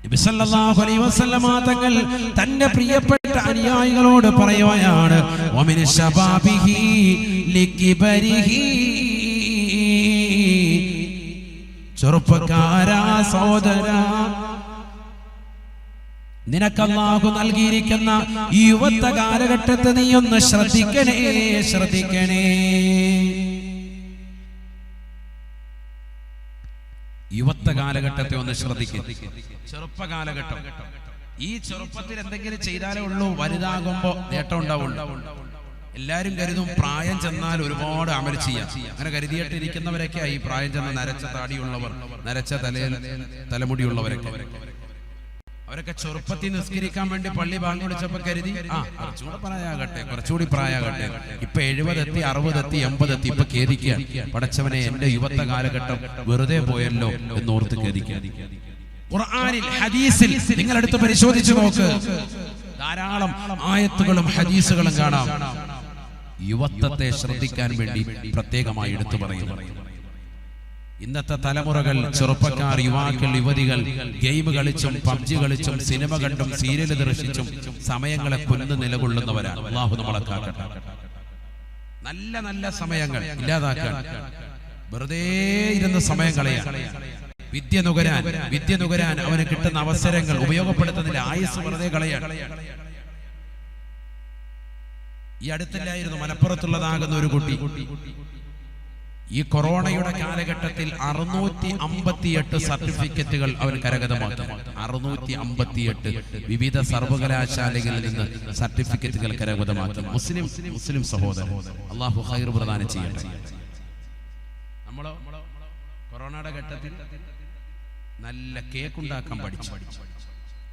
നബി സല്ലല്ലാഹു അലൈഹി വസല്ലമ തങ്ങൾ തന്റെ പ്രിയപ്പെട്ട അനുയായികളോട് പറയുകയാണ്, വമിൻ ശബാബിഹി ലികിബരിഹി. ചെറുപ്പക്കാരാ, സഹോദരാ, നിനക്ക് അല്ലാഹു നൽകിയിരിക്കുന്ന ഈ യുവത്വ കാലഘട്ടത്തെ നീ ഒന്ന് ശ്രദ്ധിക്കണേ, ശ്രദ്ധിക്കണേ. യുവത്വ കാലഘട്ടത്തെ ഒന്ന് ശ്രദ്ധിക്കുക. ചെറുപ്പകാലഘട്ടം, ഈ ചെറുപ്പത്തിൽ എന്തെങ്കിലും ചെയ്താലേ ഉള്ളൂ വലുതാകുമ്പോ നേട്ടം ഉണ്ടാവുള്ളൂ. എല്ലാരും കരുതും പ്രായം ചെന്നാൽ ഒരുപാട് അമൽ ചെയ്യാം. അങ്ങനെ കരുതിയിട്ടിരിക്കുന്നവരൊക്കെ ഈ പ്രായം ചെന്ന നരച്ച താടിയുള്ളവർ, നരച്ച തലമുടിയുള്ളവരൊക്കെ, അവരൊക്കെ ചെറുപ്പത്തിൽ നിസ്കരിക്കാൻ വേണ്ടി പള്ളി ബാങ്ക് വിളിച്ചപ്പോ കരുതി കുറച്ചുകൂടെ പ്രായമാകട്ടെ, കുറച്ചുകൂടി പ്രായമാകട്ടെ. ഇപ്പൊ 70 എത്തി, 60 എത്തി, 80 എത്തി. ഇപ്പൊ ഖേദിക്കുക, പടച്ചവനെ എന്റെ യുവത്വ കാലഘട്ടം വെറുതെ പോയല്ലോ എന്നോർത്ത് ഖേദിക്കുക. ഖുർആനിൽ ഹദീസിൽ നിങ്ങൾ എടുത്ത് പരിശോധിച്ചു നോക്ക്, ധാരാളം ആയത്തുകളും ഹദീസുകളും കാണാം. യുവത്വത്തെ ശ്രദ്ധിക്കാൻ വേണ്ടി പ്രത്യേകമായി എടുത്തു പറയുന്നു. ഇന്നത്തെ തലമുറകൾ, ചെറുപ്പക്കാർ, യുവാക്കൾ, യുവതികൾ ഗെയിം കളിച്ചും പബ്ജി കളിച്ചും സിനിമ കണ്ടും സീരിയൽ ദർശിച്ചും സമയങ്ങളെ കൊന്നു നിലകൊള്ളുന്നവരാണ്. അല്ലാഹു നമ്മളെ കാക്കട്ടെ. നല്ല നല്ല സമയങ്ങൾ ഇല്ലാതാക്കാൻ വെറുതെ ഇരുന്ന സമയം കളയാൻ, വിദ്യ നുകരാൻ അവന് കിട്ടുന്ന അവസരങ്ങൾ ഉപയോഗപ്പെടുത്തുന്നില്ല, ആയുസ് വെറുതെ കളയാൻ. ഈ അടുത്തില്ലായിരുന്നു മലപ്പുറത്തുള്ളതാകുന്ന ഒരു കുട്ടി ഈ കൊറോണയുടെ കാലഘട്ടത്തിൽ 658 സർട്ടിഫിക്കറ്റുകൾ അവൻ കരഗതമാക്കി. 658 വിവിധ സർവകലാശാലകളിൽ നിന്ന് സർട്ടിഫിക്കറ്റുകൾ കരഗതമാക്കി. മുസ്ലിം സഹോദരൻ, അല്ലാഹു ഖൈർ പ്രദാനം ചെയ്യട്ടെ. നമ്മളോ കൊറോണയുടെ ഘട്ടത്തിൽ നല്ല കേക്ക് ഉണ്ടാക്കാൻ പഠിച്ചു,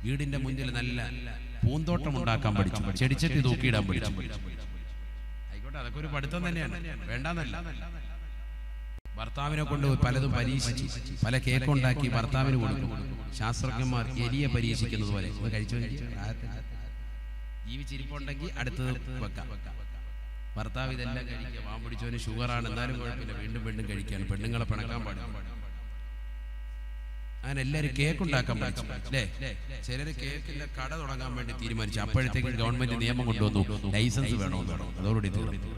വീടിന്റെ മുന്നിൽ നല്ല പൂന്തോട്ടം ഉണ്ടാക്കാൻ പഠിച്ചു, ചെടിച്ചട്ടി തൂക്കിയിടാൻ പഠിച്ചു. ആയിക്കോട്ടെ, അതൊക്കെ ഒരു പഠിത്തം തന്നെയാണ്, വേണ്ടെന്നല്ല. ഭർത്താവിനെ കൊണ്ട് പലതും പരീക്ഷിച്ചു, പല കേക്ക് ഉണ്ടാക്കി ഭർത്താവിന് കൊടുക്കും. ശാസ്ത്രജ്ഞന്മാർ എലിയെ പരീക്ഷിക്കുന്നത് പോലെ കഴിച്ചു ജീവിച്ചിരിപ്പുണ്ടെങ്കിൽ അടുത്തത് വെക്കാം. ഭർത്താവ് ഇതെല്ലാം കഴിക്കുക, പാമ്പ് പിടിച്ചവന് ഷുഗറാണ്, എന്നാലും കുഴപ്പമില്ല, വീണ്ടും കഴിക്കുകയാണ്. പെണ്ണുങ്ങളെ പിണക്കാൻ പാടില്ല. അങ്ങനെ എല്ലാവരും കേക്ക് ഉണ്ടാക്കാൻ പഠിച്ചു അല്ലേ? ചിലര് കേക്കിന്റെ കട തുടങ്ങാൻ വേണ്ടി തീരുമാനിച്ചു. അപ്പോഴത്തേക്കും ഗവൺമെന്റ് നിയമം കൊണ്ടുവന്നു, ലൈസൻസ് വേണമെന്ന് പറഞ്ഞു. അതോടുകൂടി തീർന്നു.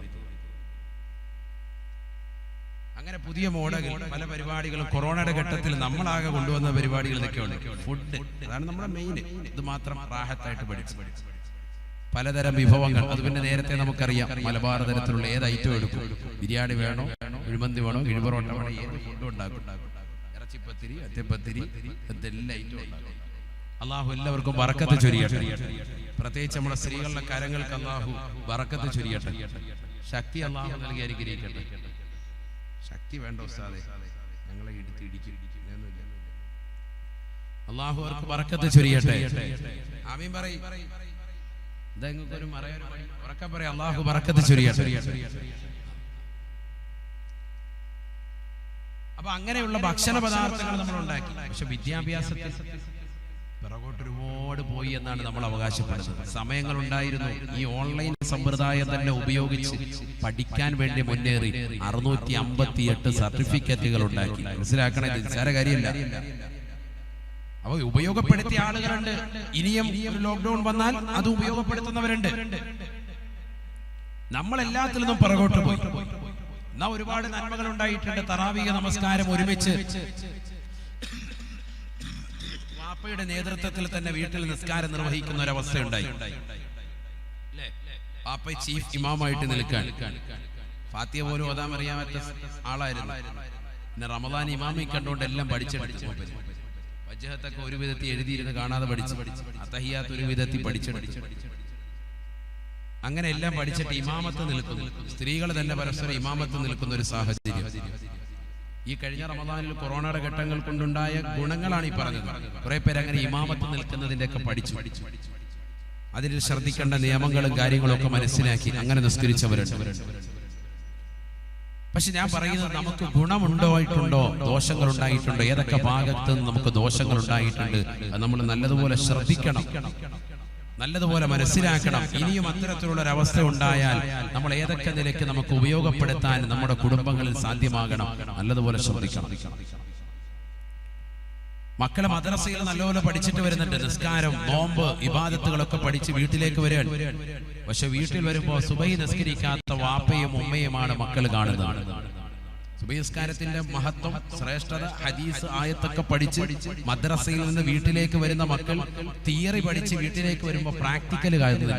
അങ്ങനെ പുതിയ മോഡൽ പല പരിപാടികളും കൊറോണയുടെ ഘട്ടത്തിൽ നമ്മളാകെ കൊണ്ടുവന്ന പരിപാടികൾ ഇതൊക്കെയുണ്ട്. ഫുഡ്, അതാണ് നമ്മുടെ മെയിൻ. ഇത് മാത്രം റാഹത്തായിട്ട് പഠിച്ചു. പലതരം വിഭവങ്ങൾ, അത് പിന്നെ നേരത്തെ നമുക്കറിയാം. മലബാർ തരത്തിലുള്ള ഏത് ഐറ്റം എടുക്കും, ബിരിയാണി വേണോ, കുഴിമന്തി വേണോ, കിഴിപൊറോട്ട വേണോ, ഏത് ഫുഡും ഉണ്ടാക്കും. ഇറച്ചിപ്പത്തിരി, അറ്റപ്പത്തിരി, എന്തെല്ലാം ഐറ്റം ഉണ്ടാക്കും. അള്ളാഹു എല്ലാവർക്കും ബറക്കത്ത് ചൊരിയട്ടെ. പ്രത്യേകിച്ച് നമ്മുടെ സ്ത്രീകളുടെ കരങ്ങൾക്ക് അള്ളാഹു ബറക്കത്ത് ചൊരിയട്ടെ. ശക്തി അള്ളാഹു നൽകി അനുഗ്രഹിക്കട്ടെ. ശക്തി വേണ്ട ഉസ്താദേ, ഞങ്ങളെ ഇടിക്കും. അള്ളാഹു അവർക്ക് ബറക്കത്ത് ചൊരിയട്ടെ. ആമീൻ പറയ്. ഒരു ഉറക്കെ പറയാം, അള്ളാഹു ബറക്കത്ത് ചൊരിയട്ടെ. അപ്പൊ അങ്ങനെയുള്ള ഭക്ഷണ പദാർത്ഥങ്ങൾ നമ്മൾ ഉണ്ടാക്കി. പക്ഷെ വിദ്യാഭ്യാസത്തിൽ പിറകോട്ട് ഒരുപാട് പോയി എന്നാണ് നമ്മൾ അവകാശപ്പെടുന്നത്. സമയങ്ങൾ ഉണ്ടായിരുന്നു. ഈ ഓൺലൈൻ സമ്പ്രദായം തന്നെ ഉപയോഗിച്ച് പഠിക്കാൻ വേണ്ടി മുന്നേറി 658 സർട്ടിഫിക്കറ്റുകൾ ഉണ്ടാക്കി. മനസ്സിലാക്കണേ, നിസ്സാര കാര്യമില്ല. അവ ഉപയോഗപ്പെടുത്തിയ ആളുകളുണ്ട്. ഇനിയും ഒരു ലോക്ക്ഡൌൺ വന്നാൽ അത് ഉപയോഗപ്പെടുത്തുന്നവരുണ്ട്. നമ്മൾ എല്ലാത്തിൽ നിന്നും പിറകോട്ട് പോയി. എന്നാ ഒരുപാട് നന്മകൾ ഉണ്ടായിട്ടുണ്ട്. തറാവീഹ് നമസ്കാരം ഒരുമിച്ച് വാപ്പയുടെ നേതൃത്വത്തിൽ തന്നെ വീട്ടിൽ നിസ്കാരം നിർവഹിക്കുന്ന ഒരവസ്ഥ ഉണ്ടായി. വാപ്പ ചീഫ് ഇമാമായിട്ട് നിൽക്കാൻ, ഫാത്തിഹ പോലും ഓതാൻ അറിയാത്ത ആളായിരുന്നു. പിന്നെ റമദാൻ ഇമാമി കണ്ടുകൊണ്ട് എല്ലാം പഠിച്ചെടുത്തു. വജ്ഹത്തൊക്കെ ഒരു വിധത്തിൽ എഴുതിയിരുന്ന് കാണാതെ പഠിച്ചു, അത്തഹിയാത്ത് ഒരു വിധത്തിൽ പഠിച്ചെടുത്തു. അങ്ങനെ എല്ലാം പഠിച്ചിട്ട് ഇമാമത്ത് നിൽക്കുന്നു. സ്ത്രീകൾ തന്നെ പരസ്പരം ഇമാമത്ത് നിൽക്കുന്ന ഒരു സാഹചര്യം. ഈ കഴിഞ്ഞ റമദാനിൽ കൊറോണയുടെ ഘട്ടങ്ങൾ കൊണ്ടുണ്ടായ ഗുണങ്ങളാണ് ഈ പറഞ്ഞത്. കുറെ പേര് അങ്ങനെ ഇമാമത്ത് നിൽക്കുന്നതിന്റെ ഒക്കെ പഠിച്ചു, അതിൽ ശ്രദ്ധിക്കേണ്ട നിയമങ്ങളും കാര്യങ്ങളും ഒക്കെ മനസ്സിലാക്കി അങ്ങനെ നിസ്കരിച്ചവരുണ്ട്. പക്ഷെ ഞാൻ പറയുന്നത്, നമുക്ക് ഗുണമുണ്ടായിട്ടുണ്ടോ, ദോഷങ്ങൾ ഉണ്ടായിട്ടുണ്ടോ, ഏതൊക്കെ ഭാഗത്ത് നമുക്ക് ദോഷങ്ങൾ ഉണ്ടായിട്ടുണ്ട്, അത് നമ്മൾ നല്ലതുപോലെ ശ്രദ്ധിക്കണം, നല്ലതുപോലെ മനസ്സിലാക്കണം. ഇനിയും അത്തരത്തിലുള്ള ഒരവസ്ഥ ഉണ്ടായാൽ നമ്മൾ ഏതൊക്കെ നിലയ്ക്ക് നമുക്ക് ഉപയോഗപ്പെടുത്താൻ നമ്മുടെ കുടുംബങ്ങളിൽ സാധ്യമാകണം, നല്ലതുപോലെ ശ്രദ്ധിക്കണം. മക്കളെ മദ്രസയിൽ നല്ലപോലെ പഠിച്ചിട്ട് വരുന്നുണ്ട്. നിസ്കാരം, നോമ്പ്, ഇബാദത്തുകളൊക്കെ പഠിച്ച് വീട്ടിലേക്ക് വരികയാണ്. പക്ഷെ വീട്ടിൽ വരുമ്പോൾ സുബഹി നിസ്കരിക്കാത്ത വാപ്പയും ഉമ്മയുമാണ് മക്കൾ കാണുന്നത്. സുബഹി നിസ്കാരത്തിന്റെ മഹത്വം, ശ്രേഷ്ഠത, ഹദീസ്, ആയത്തൊക്കെ പഠിച്ച് മദ്രസയിൽ നിന്ന് വീട്ടിലേക്ക് വരുന്ന മക്കൾ തിയറി പഠിച്ച് വീട്ടിലേക്ക് വരുമ്പോൾ പ്രാക്ടിക്കൽ കാണുന്നില്ല.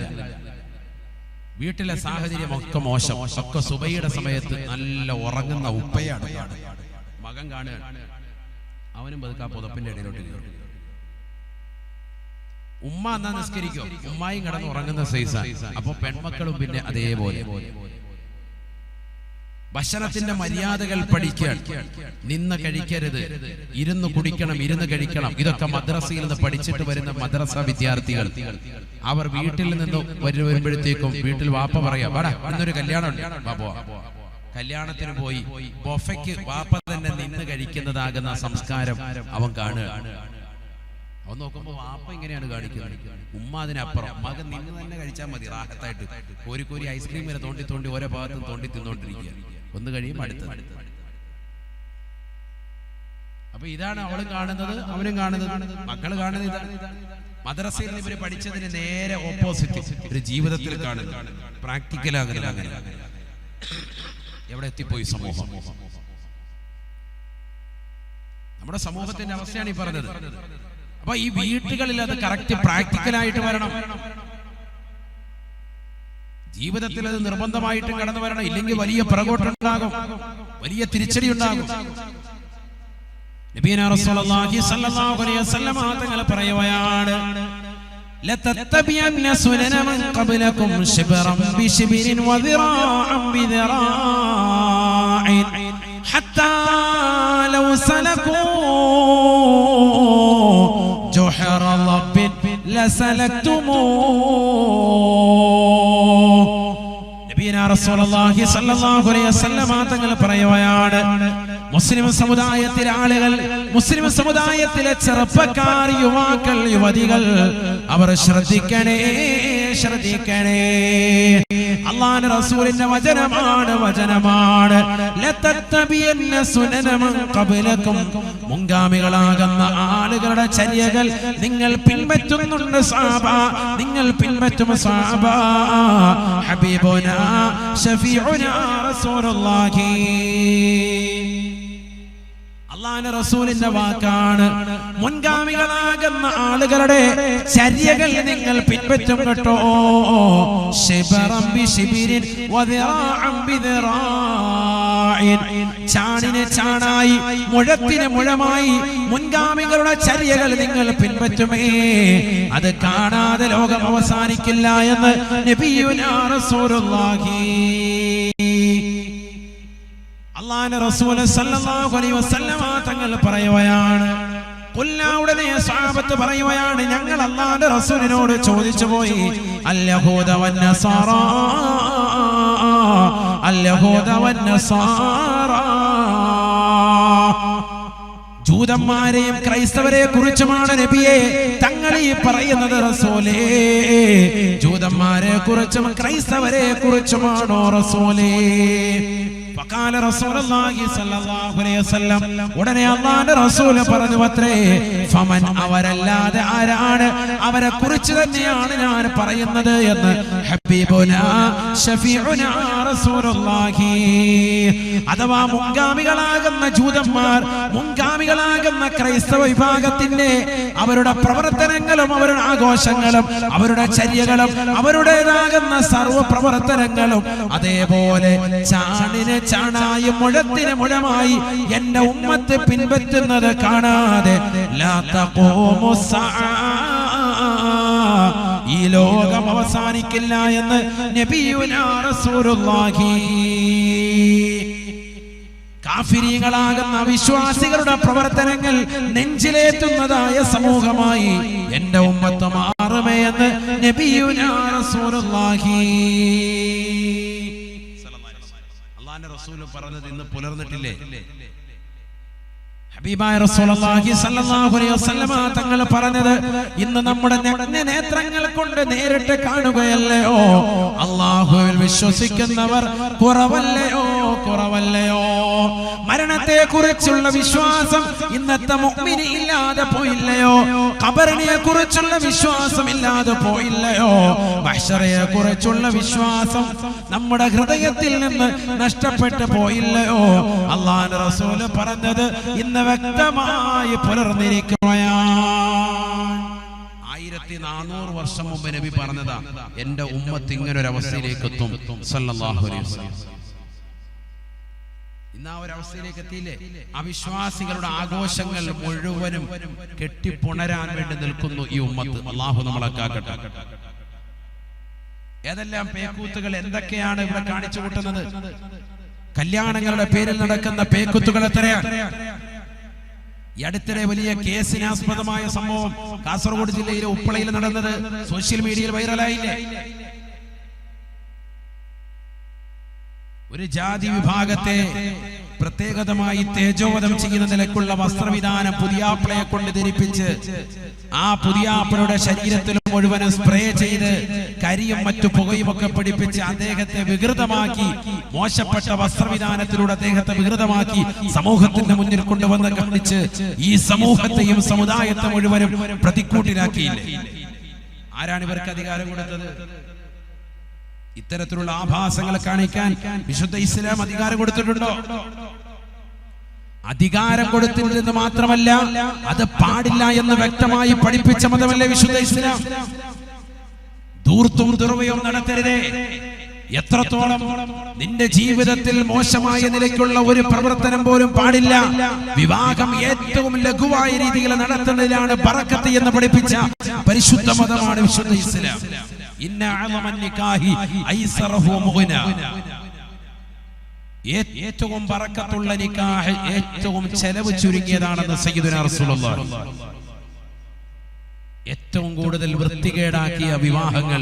വീട്ടിലെ സാഹചര്യം ഒക്കെ മോശം. ഒക്കെ സുബഹിയുടെ സമയത്ത് നല്ല ഉറങ്ങുന്ന ഉപ്പയാണ് മകൻ കാണുകയാണ്. അവനും പതുക്കെ പുതപ്പിന്റെ ഇടയിലോട്ട് കയറും. ഉമ്മ എന്നാ നിസ്കരിക്കോ, ഉമ്മായും കിടന്ന് ഉറങ്ങുന്ന സൈസാണ്. അപ്പൊ പെൺമക്കളും പിന്നെ അതേപോലെ. ഭക്ഷണത്തിന്റെ മര്യാദകൾ പഠിക്കാൻ, നിന്ന് കഴിക്കരുത്, ഇരുന്ന് കുടിക്കണം, ഇരുന്ന് കഴിക്കണം. ഇതൊക്കെ മദ്രസയിൽ നിന്ന് പഠിച്ചിട്ട് വരുന്ന മദ്രസ വിദ്യാർത്ഥികൾ അവർ വീട്ടിൽ നിന്ന് വരുമ്പോഴത്തേക്കും വീട്ടിൽ വാപ്പ പറയാ, വാടാ ഇന്നൊരു കല്യാണം ഉണ്ട്, വാപ്പോ കല്യാണത്തിന് പോയി ബൊഫയ്ക്ക് വാപ്പ തന്നെ നിന്ന് കഴിക്കുന്നതാകുന്ന സംസ്കാരം അവൻ കാണുക. അവൻ നോക്കുമ്പോൾ വാപ്പ ഇങ്ങനെയാണ് കാണിക്കുന്നത്, ഉമ്മ അതിനപ്പുറം. മകൻ നിന്ന് തന്നെ കഴിച്ചാൽ മതി റാഹത്തായിട്ട്. കോരി ഐസ്ക്രീം വരെ തോണ്ടി ഓരോ ഭാഗത്തും തോണ്ടി തിന്നോണ്ടിരിക്കുക. ഒന്ന് കഴിയുമ്പോൾ അടുത്തത്. അപ്പൊ ഇതാണ് അവളും കാണുന്നത്, അവനും കാണുന്നത്, മക്കള് കാണുന്നത് ഇതാണ്. മദ്രസയിൽ ഇവര് പഠിച്ചതിന് നേരെ ഓപ്പോസിറ്റ് ഒരു ജീവിതത്തിൽ കാണുന്നത്, പ്രാക്ടിക്കലാകുന്നത്. അങ്ങനെ എവിടെ എത്തിപ്പോയി സമൂഹം? നമ്മുടെ സമൂഹത്തിന്റെ അവസ്ഥയാണ് ഈ പറഞ്ഞത്. അപ്പൊ ഈ വീട്ടുകളിൽ അത് കറക്റ്റ് പ്രാക്ടിക്കലായിട്ട് വരണം. ജീവിതത്തിൽ അത് നിർബന്ധമായിട്ടും കടന്നു വരണം. ഇല്ലെങ്കിൽ വലിയ പിറകോട്ടുണ്ടാകും, വലിയ തിരിച്ചടി ഉണ്ടാകും. നബിയനാ റസൂലുള്ളാഹി സ്വല്ലല്ലാഹു അലൈഹി വസല്ലം തങ്ങൾ പറയുകയാണ്, ലതത്തബിയന്ന സുനന മൻ ഖബ്ലകും ശിബ്റൻ ബിശിബ്രിൻ വദിറാഅൻ ബിദിറാഇൻ ഹത്താ ലൗ സലകൂ ജുഹറ റബ്ബിൻ ലസലക്തുമൂ. നബിയനാ റസൂലുള്ളാഹി സ്വല്ലല്ലാഹു അലൈഹി വസല്ലം തങ്ങൾ പറയുകയാണ്, മുസ്ലിം സമുദായത്തിലെ ആളുകൾ, മുസ്ലിം സമുദായത്തിലെ ചെറുപ്പക്കാർ, യുവാക്കൾ, യുവതികൾ, അവർ ശ്രദ്ധിക്കണേ. അല്ലാഹുവിന്റെ റസൂലിന്റെ വചനമാണ് ലതത്തബിയന്ന സുനന മൻ ഖബ്ലകും. മുൻഗാമികളാകുന്ന ആളുകളുടെ ചര്യകൾ നിങ്ങൾ പിൻപറ്റുന്നുണ്ട് സഹാബ, നിങ്ങൾ പിൻപറ്റും സഹാബ. ഹബീബുനാ ശഫീഉനാ റസൂലുള്ളാഹി, അല്ലാഹുവിന്റെ റസൂലിന്റെ വാക്കാണ്. മുൻഗാമികളാകുന്ന ആളുകളുടെ ചര്യകൾ നിങ്ങൾ പിൻപറ്റും കേട്ടോ. ശിബറൻ ബിശിബിരിൻ വദിറാഅൻ ബിദിറാഇൻ, ചാണിന് ചാണായി മുഴത്തിന് മുഴമായി മുൻഗാമികളുടെ ചര്യകൾ നിങ്ങൾ പിൻപറ്റുമേ. അത് കാണാതെ ലോകം അവസാനിക്കില്ല എന്ന് നബിയുനാ റസൂലുള്ളാഹി. അല്ലാഹുവിന്റെ റസൂൽ സല്ലല്ലാഹു അലൈഹി വസല്ലം തങ്ങൾ പറയുകയാണ്, ഉടനെ സഹാബത്ത് പറയുകയാണ്, ഞങ്ങൾ അല്ലാഹുവിന്റെ റസൂലിനോട് ചോദിച്ചു പോയി, അൽയഹൂദ വന്നസാറ, അൽയഹൂദ വന്നസാറ, ജൂതന്മാരെയും ക്രൈസ്തവരെ കുറിച്ചുമാണ് നബിയെ തങ്ങൾ ഈ പറയുന്നത്. റസൂലേ, ജൂതന്മാരെ കുറിച്ചും ക്രൈസ്തവരെ കുറിച്ചുമാണോ റസൂലേ? ഫഖാല റസൂലുള്ളാഹി സ്വല്ലല്ലാഹു അലൈഹി വസല്ലം, ഉടനെ അല്ലാഹുവിന്റെ റസൂൽ പറഞ്ഞു അത്രേ, ഫമൻ, അവരല്ലാതെ ആരാണ്? അവരെ കുറിച്ച് തന്നെയാണ് ഞാൻ പറയുന്നത് എന്ന് ഹബീബുനാ ശഫീഉനാ റസൂലുള്ളാഹി. അഥവാ മുൻഗാമികളാകുന്ന ജൂതന്മാർ, മുൻഗാമികളാകുന്ന ക്രൈസ്തവ വിഭാഗത്തിന്റെ അവരുടെ പ്രവർത്തനങ്ങളും അവരുടെ ആഘോഷങ്ങളും അവരുടെ ചര്യകളും അവരുടേതാകുന്ന സർവ്വ പ്രവർത്തനങ്ങളും അതേപോലെ ചാണിന് ചാണായും മുഴത്തിന് മുഴമായി എന്റെ ഉമ്മത്ത് പിൻപറ്റുന്നത് കാണാതെ ലാ തഖൂമു സ്സഅ, ഈ ലോകം അവസാനിക്കില്ല എന്ന് നബിയുനാ റസൂലുള്ളാഹി. കാഫിരീകളാകുന്ന വിശ്വാസികളുടെ പ്രവർത്തനങ്ങൾ നെഞ്ചിലേറ്റുന്നതായ സമൂഹമായി എന്റെ ഉമ്മത്ത് മാറുമേ എന്ന് നബിയുനാ റസൂലുള്ളാഹി. അല്ലാഹുവിന്റെ റസൂൽ പറഞ്ഞത് ഇന്ന് പുലർന്നിട്ടില്ലേ? ഹബീബായ റസൂലുള്ളാഹി സ്വല്ലല്ലാഹു അലൈഹി വസല്ലം തങ്ങൾ പറഞ്ഞത് ഇന്ന് നമ്മുടെ നേത്രങ്ങൾ കൊണ്ട് നേരിട്ട് കാണുകയല്ലയോ? അല്ലാഹുവിൽ വിശ്വസിക്കുന്നവർ കുറവല്ലയോ? മരണത്തെ കുറിച്ചുള്ള വിശ്വാസം ഇന്നത്തെ മുഅ്മിനി ഇല്ലാതെ പോയില്ലയോ? ഖബറിനെ കുറിച്ചുള്ള വിശ്വാസം ഇല്ലാതെ പോയില്ലയോ? മഹ്ശറയെ കുറിച്ചുള്ള വിശ്വാസം നമ്മുടെ ഹൃദയത്തിൽ നിന്ന് നഷ്ടപ്പെട്ടു പോയില്ലയോ? അല്ലാഹുവിന്റെ റസൂൽ പറഞ്ഞത് ഇന്ന് വ്യക്തമായി പുലർന്നിരിക്കുകയാണ്. 1400 വർഷം മുമ്പ് നബി പറഞ്ഞതാ, എന്റെ ഉമ്മത്ത് ഇങ്ങനെ ഒരു അവസ്ഥയിലേക്ക് എത്തും സല്ലല്ലാഹു അലൈഹി വസല്ലം. ഇന്ന് ആ ഒരു അവസ്ഥയിലേക്ക് എത്തിയില്ലേ? അവിശ്വാസികളുടെ ആഘോഷങ്ങൾ മുഴുവനും കെട്ടിപ്പുണരാൻ വേണ്ടി നിൽക്കുന്നു ഈ ഉമ്മത്ത്. അല്ലാഹു നമ്മളെ കാക്കട്ടെ. ഏതെല്ലാം പേക്കൂത്തുകൾ എന്തൊക്കെയാണ് ഇവിടെ കാണിച്ചു കൂട്ടുന്നത്? കല്യാണങ്ങളുടെ പേരിൽ നടക്കുന്ന പേക്കുത്തുകൾ എത്രയാണ്? ഈ അടുത്തിടെ വലിയ കേസിനാസ്പദമായ സംഭവം കാസർഗോഡ് ജില്ലയിലെ ഉപ്പളയിൽ നടന്നത് സോഷ്യൽ മീഡിയയിൽ വൈറലായില്ലേ? ഒരു ജാതി വിഭാഗത്തെ പ്രത്യേകതമായി തേജോവധം ചെയ്യുന്ന നിലക്കുള്ള വസ്ത്രവിധാനം പുതിയാപ്പിളയെ കൊണ്ട് ധരിപ്പിച്ച് ആ പുതിയാപ്പിളയുടെ ശരീരത്തിൽ മുഴുവനും സ്പ്രേ ചെയ്ത് കരിയും മറ്റു പുകയും ഒക്കെ പിടിപ്പിച്ച് അദ്ദേഹത്തെ വികൃതമാക്കി, മോശപ്പെട്ട വസ്ത്രവിധാനത്തിലൂടെ അദ്ദേഹത്തെ വികൃതമാക്കി സമൂഹത്തിന്റെ മുന്നിൽ കൊണ്ടുവന്ന് കാണിച്ച് ഈ സമൂഹത്തെയും സമുദായത്തെ മുഴുവനും പ്രതിക്കൂട്ടിലാക്കിയില്ലേ? ആരാണ് ഇവർക്ക് അധികാരം കൊടുത്തത്? ഇത്തരത്തിലുള്ള ആഭാസങ്ങൾ കാണിക്കാൻ വിശുദ്ധ ഇസ്ലാം അധികാരം കൊടുത്തിട്ടുണ്ടോ? അധികാരം കൊടുത്തില്ലെന്ന് മാത്രമല്ല, അത് പാടില്ല എന്ന് വ്യക്തമായി പഠിപ്പിച്ച മതമല്ലേ വിശുദ്ധ ഇസ്ലാം? ധൂർത്തും ദുർവ്യവും നടത്തരുതേ. എത്രത്തോളം നിന്റെ ജീവിതത്തിൽ മോശമായ നിലയ്ക്കുള്ള ഒരു പ്രവർത്തനം പോലും പാടില്ല. വിവാഹം ഏറ്റവും ലഘുവായ രീതിയിൽ നടത്തുന്നതിലാണ് ബറക്കത്ത് എന്ന് പഠിപ്പിച്ച പരിശുദ്ധ മതമാണ് വിശുദ്ധ ഇസ്ലാം. ഇന്ന അഅ്ളമൻ നികാഹി ഐസറഹു മുഗ്ന. ഏറ്റവും ബറക്കത്തുള്ള നിക്കാഹ് ഏറ്റവും ചെലവ് ചുരുങ്ങിയതാണെന്ന് സയ്യിദുനാ റസൂലുള്ളാഹി. ഏറ്റവും കൂടുതൽ വൃത്തികേടാക്കിയ വിവാഹങ്ങൾ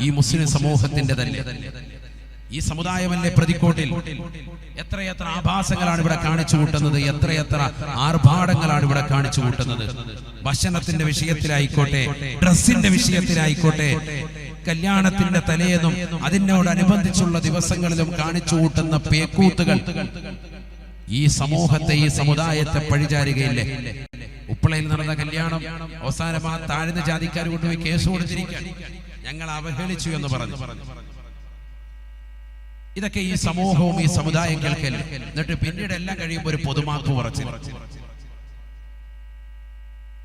ഈ മുസ്ലിം സമൂഹത്തിന്റെ തന്നെ. ഈ സമുദായമല്ലേ പ്രതിക്കോട്ടിൽ. എത്രയെത്ര ആഭാസങ്ങളാണ് ഇവിടെ കാണിച്ചു കൂട്ടുന്നത്, എത്രയെത്ര ആർഭാടങ്ങളാണ് ഇവിടെ കാണിച്ചു കൂട്ടുന്നത്. ഭക്ഷണത്തിന്റെ വിഷയത്തിലായിക്കോട്ടെ, ഡ്രസ്സിന്റെ വിഷയത്തിലായിക്കോട്ടെ, കല്യാണത്തിന്റെ തലേന്നും അതിനോടനുബന്ധിച്ചുള്ള ദിവസങ്ങളിലും കാണിച്ചു കൂട്ടുന്ന പേക്കൂത്തുകൾ ഈ സമൂഹത്തെ, ഈ സമുദായത്തെ പഴിചാരുകയില്ലേ? ഉപ്പളയിൽ നടന്ന കല്യാണം അവസാനം ആ താഴ്ന്ന ജാതിക്കാർ കൊണ്ടുപോയി കേസ് കൊടുത്തിരിക്കുകയാണ്. ഞങ്ങൾ അവഹേളിച്ചു എന്ന് പറഞ്ഞു. ഇതൊക്കെ ഈ സമൂഹവും ഈ സമുദായം കേൾക്കല്ലേ? എന്നിട്ട് പിന്നീട് എല്ലാം കഴിയുമ്പോൾ ഒരു പൊതുമാപ്പ് പറച്ചിൽ.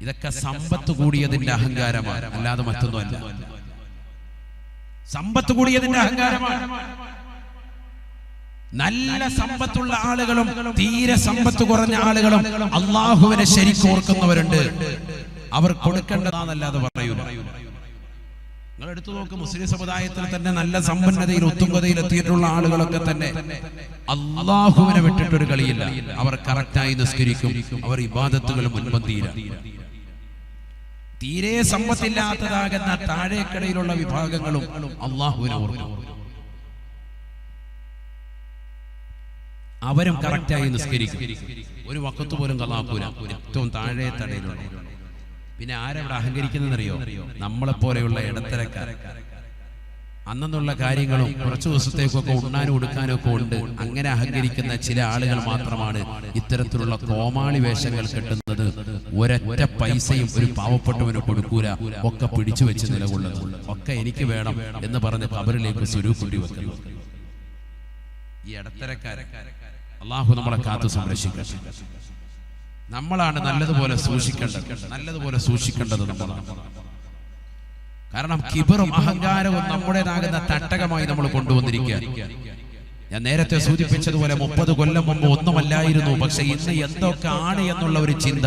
ഇതൊക്കെ സമ്പത്ത് കൂടിയതിന്റെ അഹങ്കാരമാണ്, അല്ലാതെ മറ്റൊന്നുമല്ല. സമ്പത്ത് കൂടിയതിന്റെ അഹങ്കാരമാണ്. നല്ല സമ്പത്തുള്ള ആളുകളും തീരെ സമ്പത്ത് കുറഞ്ഞ ആളുകളും അള്ളാഹുവിനെ ശരിക്കും ഓർക്കുന്നവരുണ്ട്. അവർ കൊടുക്കേണ്ടതാണെന്നല്ലാതെ പറയൂല. നിങ്ങൾ എടുത്തു നോക്ക്, മുസ്ലിം സമുദായത്തിൽ തന്നെ നല്ല സമ്പന്നതയിൽ ഉത്തുംഗതയിൽ എത്തിയിട്ടുള്ള ആളുകളൊക്കെ തന്നെ അള്ളാഹുവിനെ വിട്ടിട്ടൊരു കളിയില്ല. അവർ കറക്റ്റായി നിസ്കരിക്കും, അവർ ഇബാദത്തുകൾ മുൻപന്തിയിലാണ്. തീരെ സമ്പത്തില്ലാത്തതാകുന്ന താഴേക്കടയിലുള്ള വിഭാഗങ്ങളും അള്ളാഹുവിനെ ഓർക്കും. അവരും കറക്റ്റായി നിസ്കരിക്കും, ഒരു വഖത്ത് പോലും കളാക്കൂല. ഏറ്റവും താഴെ തടയിലുള്ള. പിന്നെ ആരവിടെ അഹങ്കരിക്കുന്നറിയോ? നമ്മളെ പോലെയുള്ള ഇടത്തരക്കാർ. അന്നുള്ള കാര്യങ്ങളും കുറച്ചു ദിവസത്തേക്കൊക്കെ ഉണ്ണാനും ഉടുക്കാനും ഒക്കെ ഉണ്ട്. അങ്ങനെ അഹങ്കരിക്കുന്ന ചില ആളുകൾ മാത്രമാണ് ഇത്തരത്തിലുള്ള കോമാളി വേഷങ്ങൾ കെട്ടുന്നത്. ഒരൊറ്റ പൈസയും ഒരു പാവപ്പെട്ടവന് കൊടുക്കൂല, ഒക്കെ പിടിച്ചു വെച്ച് നിലകൊള്ളുന്നു. ഒക്കെ എനിക്ക് വേണം എന്ന് പറഞ്ഞ് ഖബറിലേക്ക് സ്വരൂപുണ്ടി വെക്കുന്നു. ഈ ഇടത്തരക്കാരെ അള്ളാഹു നമ്മളെ കാത്തു സംരക്ഷിക്കട്ടെ. നമ്മളാണ് നല്ലതുപോലെ സൂക്ഷിക്കേണ്ടത് നമ്മളാണ്. കാരണം കിബറും അഹങ്കാരവും നമ്മുടേതാകുന്ന തട്ടകമായി നമ്മൾ കൊണ്ടുവന്നിരിക്കുക. ഞാൻ നേരത്തെ സൂചിപ്പിച്ചതുപോലെ 30 കൊല്ലം മുമ്പ് ഒന്നുമല്ലായിരുന്നു. പക്ഷെ ഇന്ന് എന്തൊക്കെ ആണ് എന്നുള്ള ഒരു ചിന്ത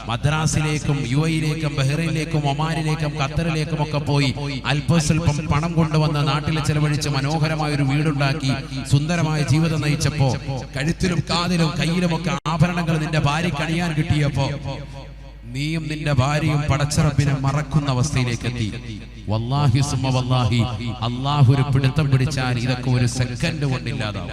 മദ്രാസിലേക്കും UAE-യിലേക്കും ബഹ്റൈനിലേക്കും ഒമാനിലേക്കും ഖത്തറിലേക്കും ഒക്കെ പോയി അല്പസ്വല്പം പണം കൊണ്ടുവന്ന് നാട്ടിൽ ചെലവഴിച്ച് മനോഹരമായ ഒരു വീടുണ്ടാക്കി സുന്ദരമായ ജീവിതം നയിച്ചപ്പോ കഴുത്തിലും കാതിലും കയ്യിലുമൊക്കെ ആഭരണങ്ങൾ നിന്റെ ഭാര്യയ്ക്ക് അണിയാൻ കിട്ടിയപ്പോ നീയും നിന്റെ ഭാര്യയും പടച്ചറബിനെ മറക്കുന്ന അവസ്ഥയിലേക്ക് എത്തി. വല്ലാഹി സുമ്മ വല്ലാഹി, അല്ലാഹു ഒരു പിടുത്തം പിടിച്ചാൽ ഇതൊക്കെ ഒരു സെക്കൻഡ് കൊണ്ടില്ലാതാവും.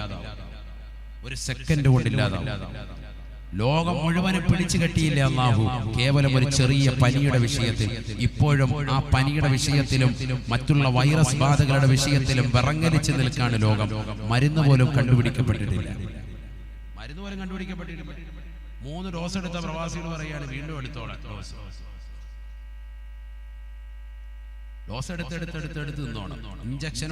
ലോകം മുഴുവനും പിടിച്ചു കെട്ടിയില്ലേ അല്ലാഹു? കേവലം ഒരു ചെറിയ പനിയുടെ വിഷയത്തിൽ. ഇപ്പോഴും ആ പനിയുടെ വിഷയത്തിലും മറ്റുള്ള വൈറസ് ബാധകളുടെ വിഷയത്തിലും വിറങ്ങലിച്ച് നിൽക്കാണ് ലോകം. മരുന്ന് പോലും കണ്ടുപിടിക്കപ്പെട്ടിട്ടില്ല. 3 ഡോസ് എടുത്ത പ്രവാസികൾ പറയാണ് വീണ്ടും എടുത്തോളാം. ഡോസ് എടുത്ത് നിന്നോണം. ഇഞ്ചക്ഷൻ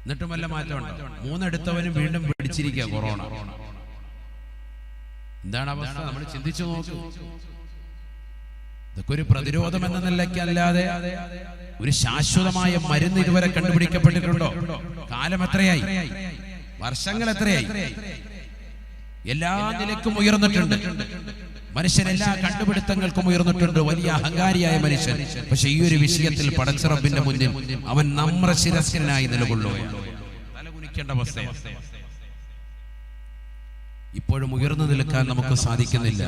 എന്നിട്ടും വല്ല മാറ്റമുണ്ടോ? 3 എടുത്തവനും വീണ്ടും പിടിച്ചിരിക്കുക കൊറോണ. എന്താണ് അവസ്ഥ? നമ്മൾ ചിന്തിച്ചു നോക്കൂ. ഇതൊക്കെ ഒരു പ്രതിരോധം എന്ന നിലയ്ക്കല്ലാതെ ഒരു ശാശ്വതമായ മരുന്ന് ഇതുവരെ കണ്ടുപിടിക്കപ്പെട്ടിട്ടുണ്ടോ? കാലം എത്രയായി? വർഷങ്ങൾ എത്രയായി? എല്ലാ നിലയ്ക്കും ഉയർന്നിട്ടുണ്ട് മനുഷ്യൻ, എല്ലാ കണ്ടുപിടുത്തങ്ങൾക്കും ഉയർന്നിട്ടുണ്ട്. വലിയ അഹങ്കാരിയായ മനുഷ്യൻ. പക്ഷെ ഈ ഒരു വിഷയത്തിൽ പടച്ചറബിന്റെ മുന്നിൽ അവൻ നമ്രശിരസ്കനായി നിലകൊള്ളുകയാണ്. തലകുനിക്കേണ്ട അവസ്ഥയാണ്. ഇപ്പോഴും ഉയർന്നു നിൽക്കാൻ നമുക്ക് സാധിക്കുന്നില്ല.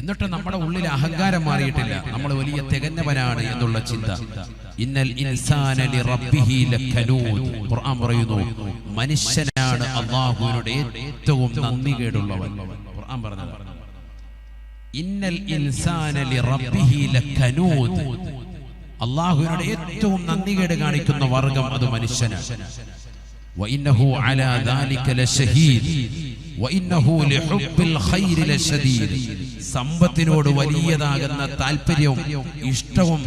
എന്നിട്ട് നമ്മുടെ ഉള്ളിൽ അഹങ്കാരം മാറിയിട്ടില്ല, നമ്മൾ വലിയ തികഞ്ഞവനാണ് എന്നുള്ള ചിന്ത. ഇന്നൽ ഇൻസാന ലിറബ്ബിഹി ലകനൂദ്. ഖുർആൻ പറയുന്നു മനുഷ്യനാണ് അല്ലാഹുവിനോട് ഏറ്റവും നന്ദികേടുള്ളവൻ. ഖുർആൻ പറഞ്ഞത് ഇന്നൽ ഇൻസാന ലിറബ്ബിഹി ലകനൂദ്. അല്ലാഹുവിനോട് ഏറ്റവും നന്ദികേട് കാണിക്കുന്ന വർഗം അത് മനുഷ്യനാണ്. വഇന്നഹു അലാ ദാലിക ലശഹീദ് വഇന്നഹു ലിഹുബ്ബിൽ ഖൈരി ലശദീദ്. സമ്പത്തിനോട് വലിയതാകുന്ന താല്പര്യവും ഇഷ്ടവും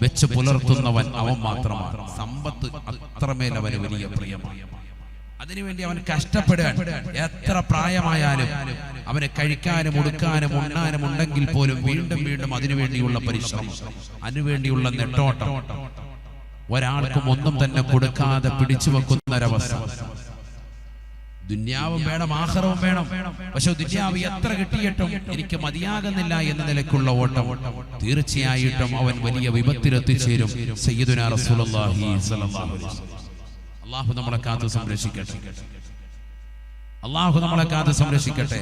വെച്ച് പുലർത്തുന്നവൻ അവൻ മാത്രമാണ്. സമ്പത്ത് അത്രമേൽ അവന് വലിയ പ്രിയമാണ്. അതിനുവേണ്ടി അവൻ കഷ്ടപ്പെടാൻ എത്ര പ്രായമായാലും അവന് കഴിക്കാനും ഉടുക്കാനും ഉണ്ണാനും ഉണ്ടെങ്കിൽ പോലും വീണ്ടും വീണ്ടും അതിനുവേണ്ടിയുള്ള പരിശ്രമം, അതിനുവേണ്ടിയുള്ള നെട്ടോട്ടം. ഒരാൾക്കും ഒന്നും തന്നെ കൊടുക്കാതെ പിടിച്ചു വെക്കുന്ന ഒരവസ്ഥ. ദുന്യാവും വേണം, ആഖിറവും വേണം. പക്ഷെ ദുന്യാവ് എത്ര കിട്ടിയിട്ടും എനിക്ക് മതിയാകുന്നില്ല എന്ന നിലക്കുള്ള ഓട്ടം തീർച്ചയായിട്ടും അവൻ വലിയ വിപത്തിലെത്തിച്ചേരും. സയ്യിദുനാ റസൂലുള്ളാഹി സ്വല്ലല്ലാഹു അലൈഹി വസല്ലം. അല്ലാഹു നമ്മളെ കാത്തു സംരക്ഷിക്കട്ടെ. അല്ലാഹു നമ്മളെ കാത്തു സംരക്ഷിക്കട്ടെ.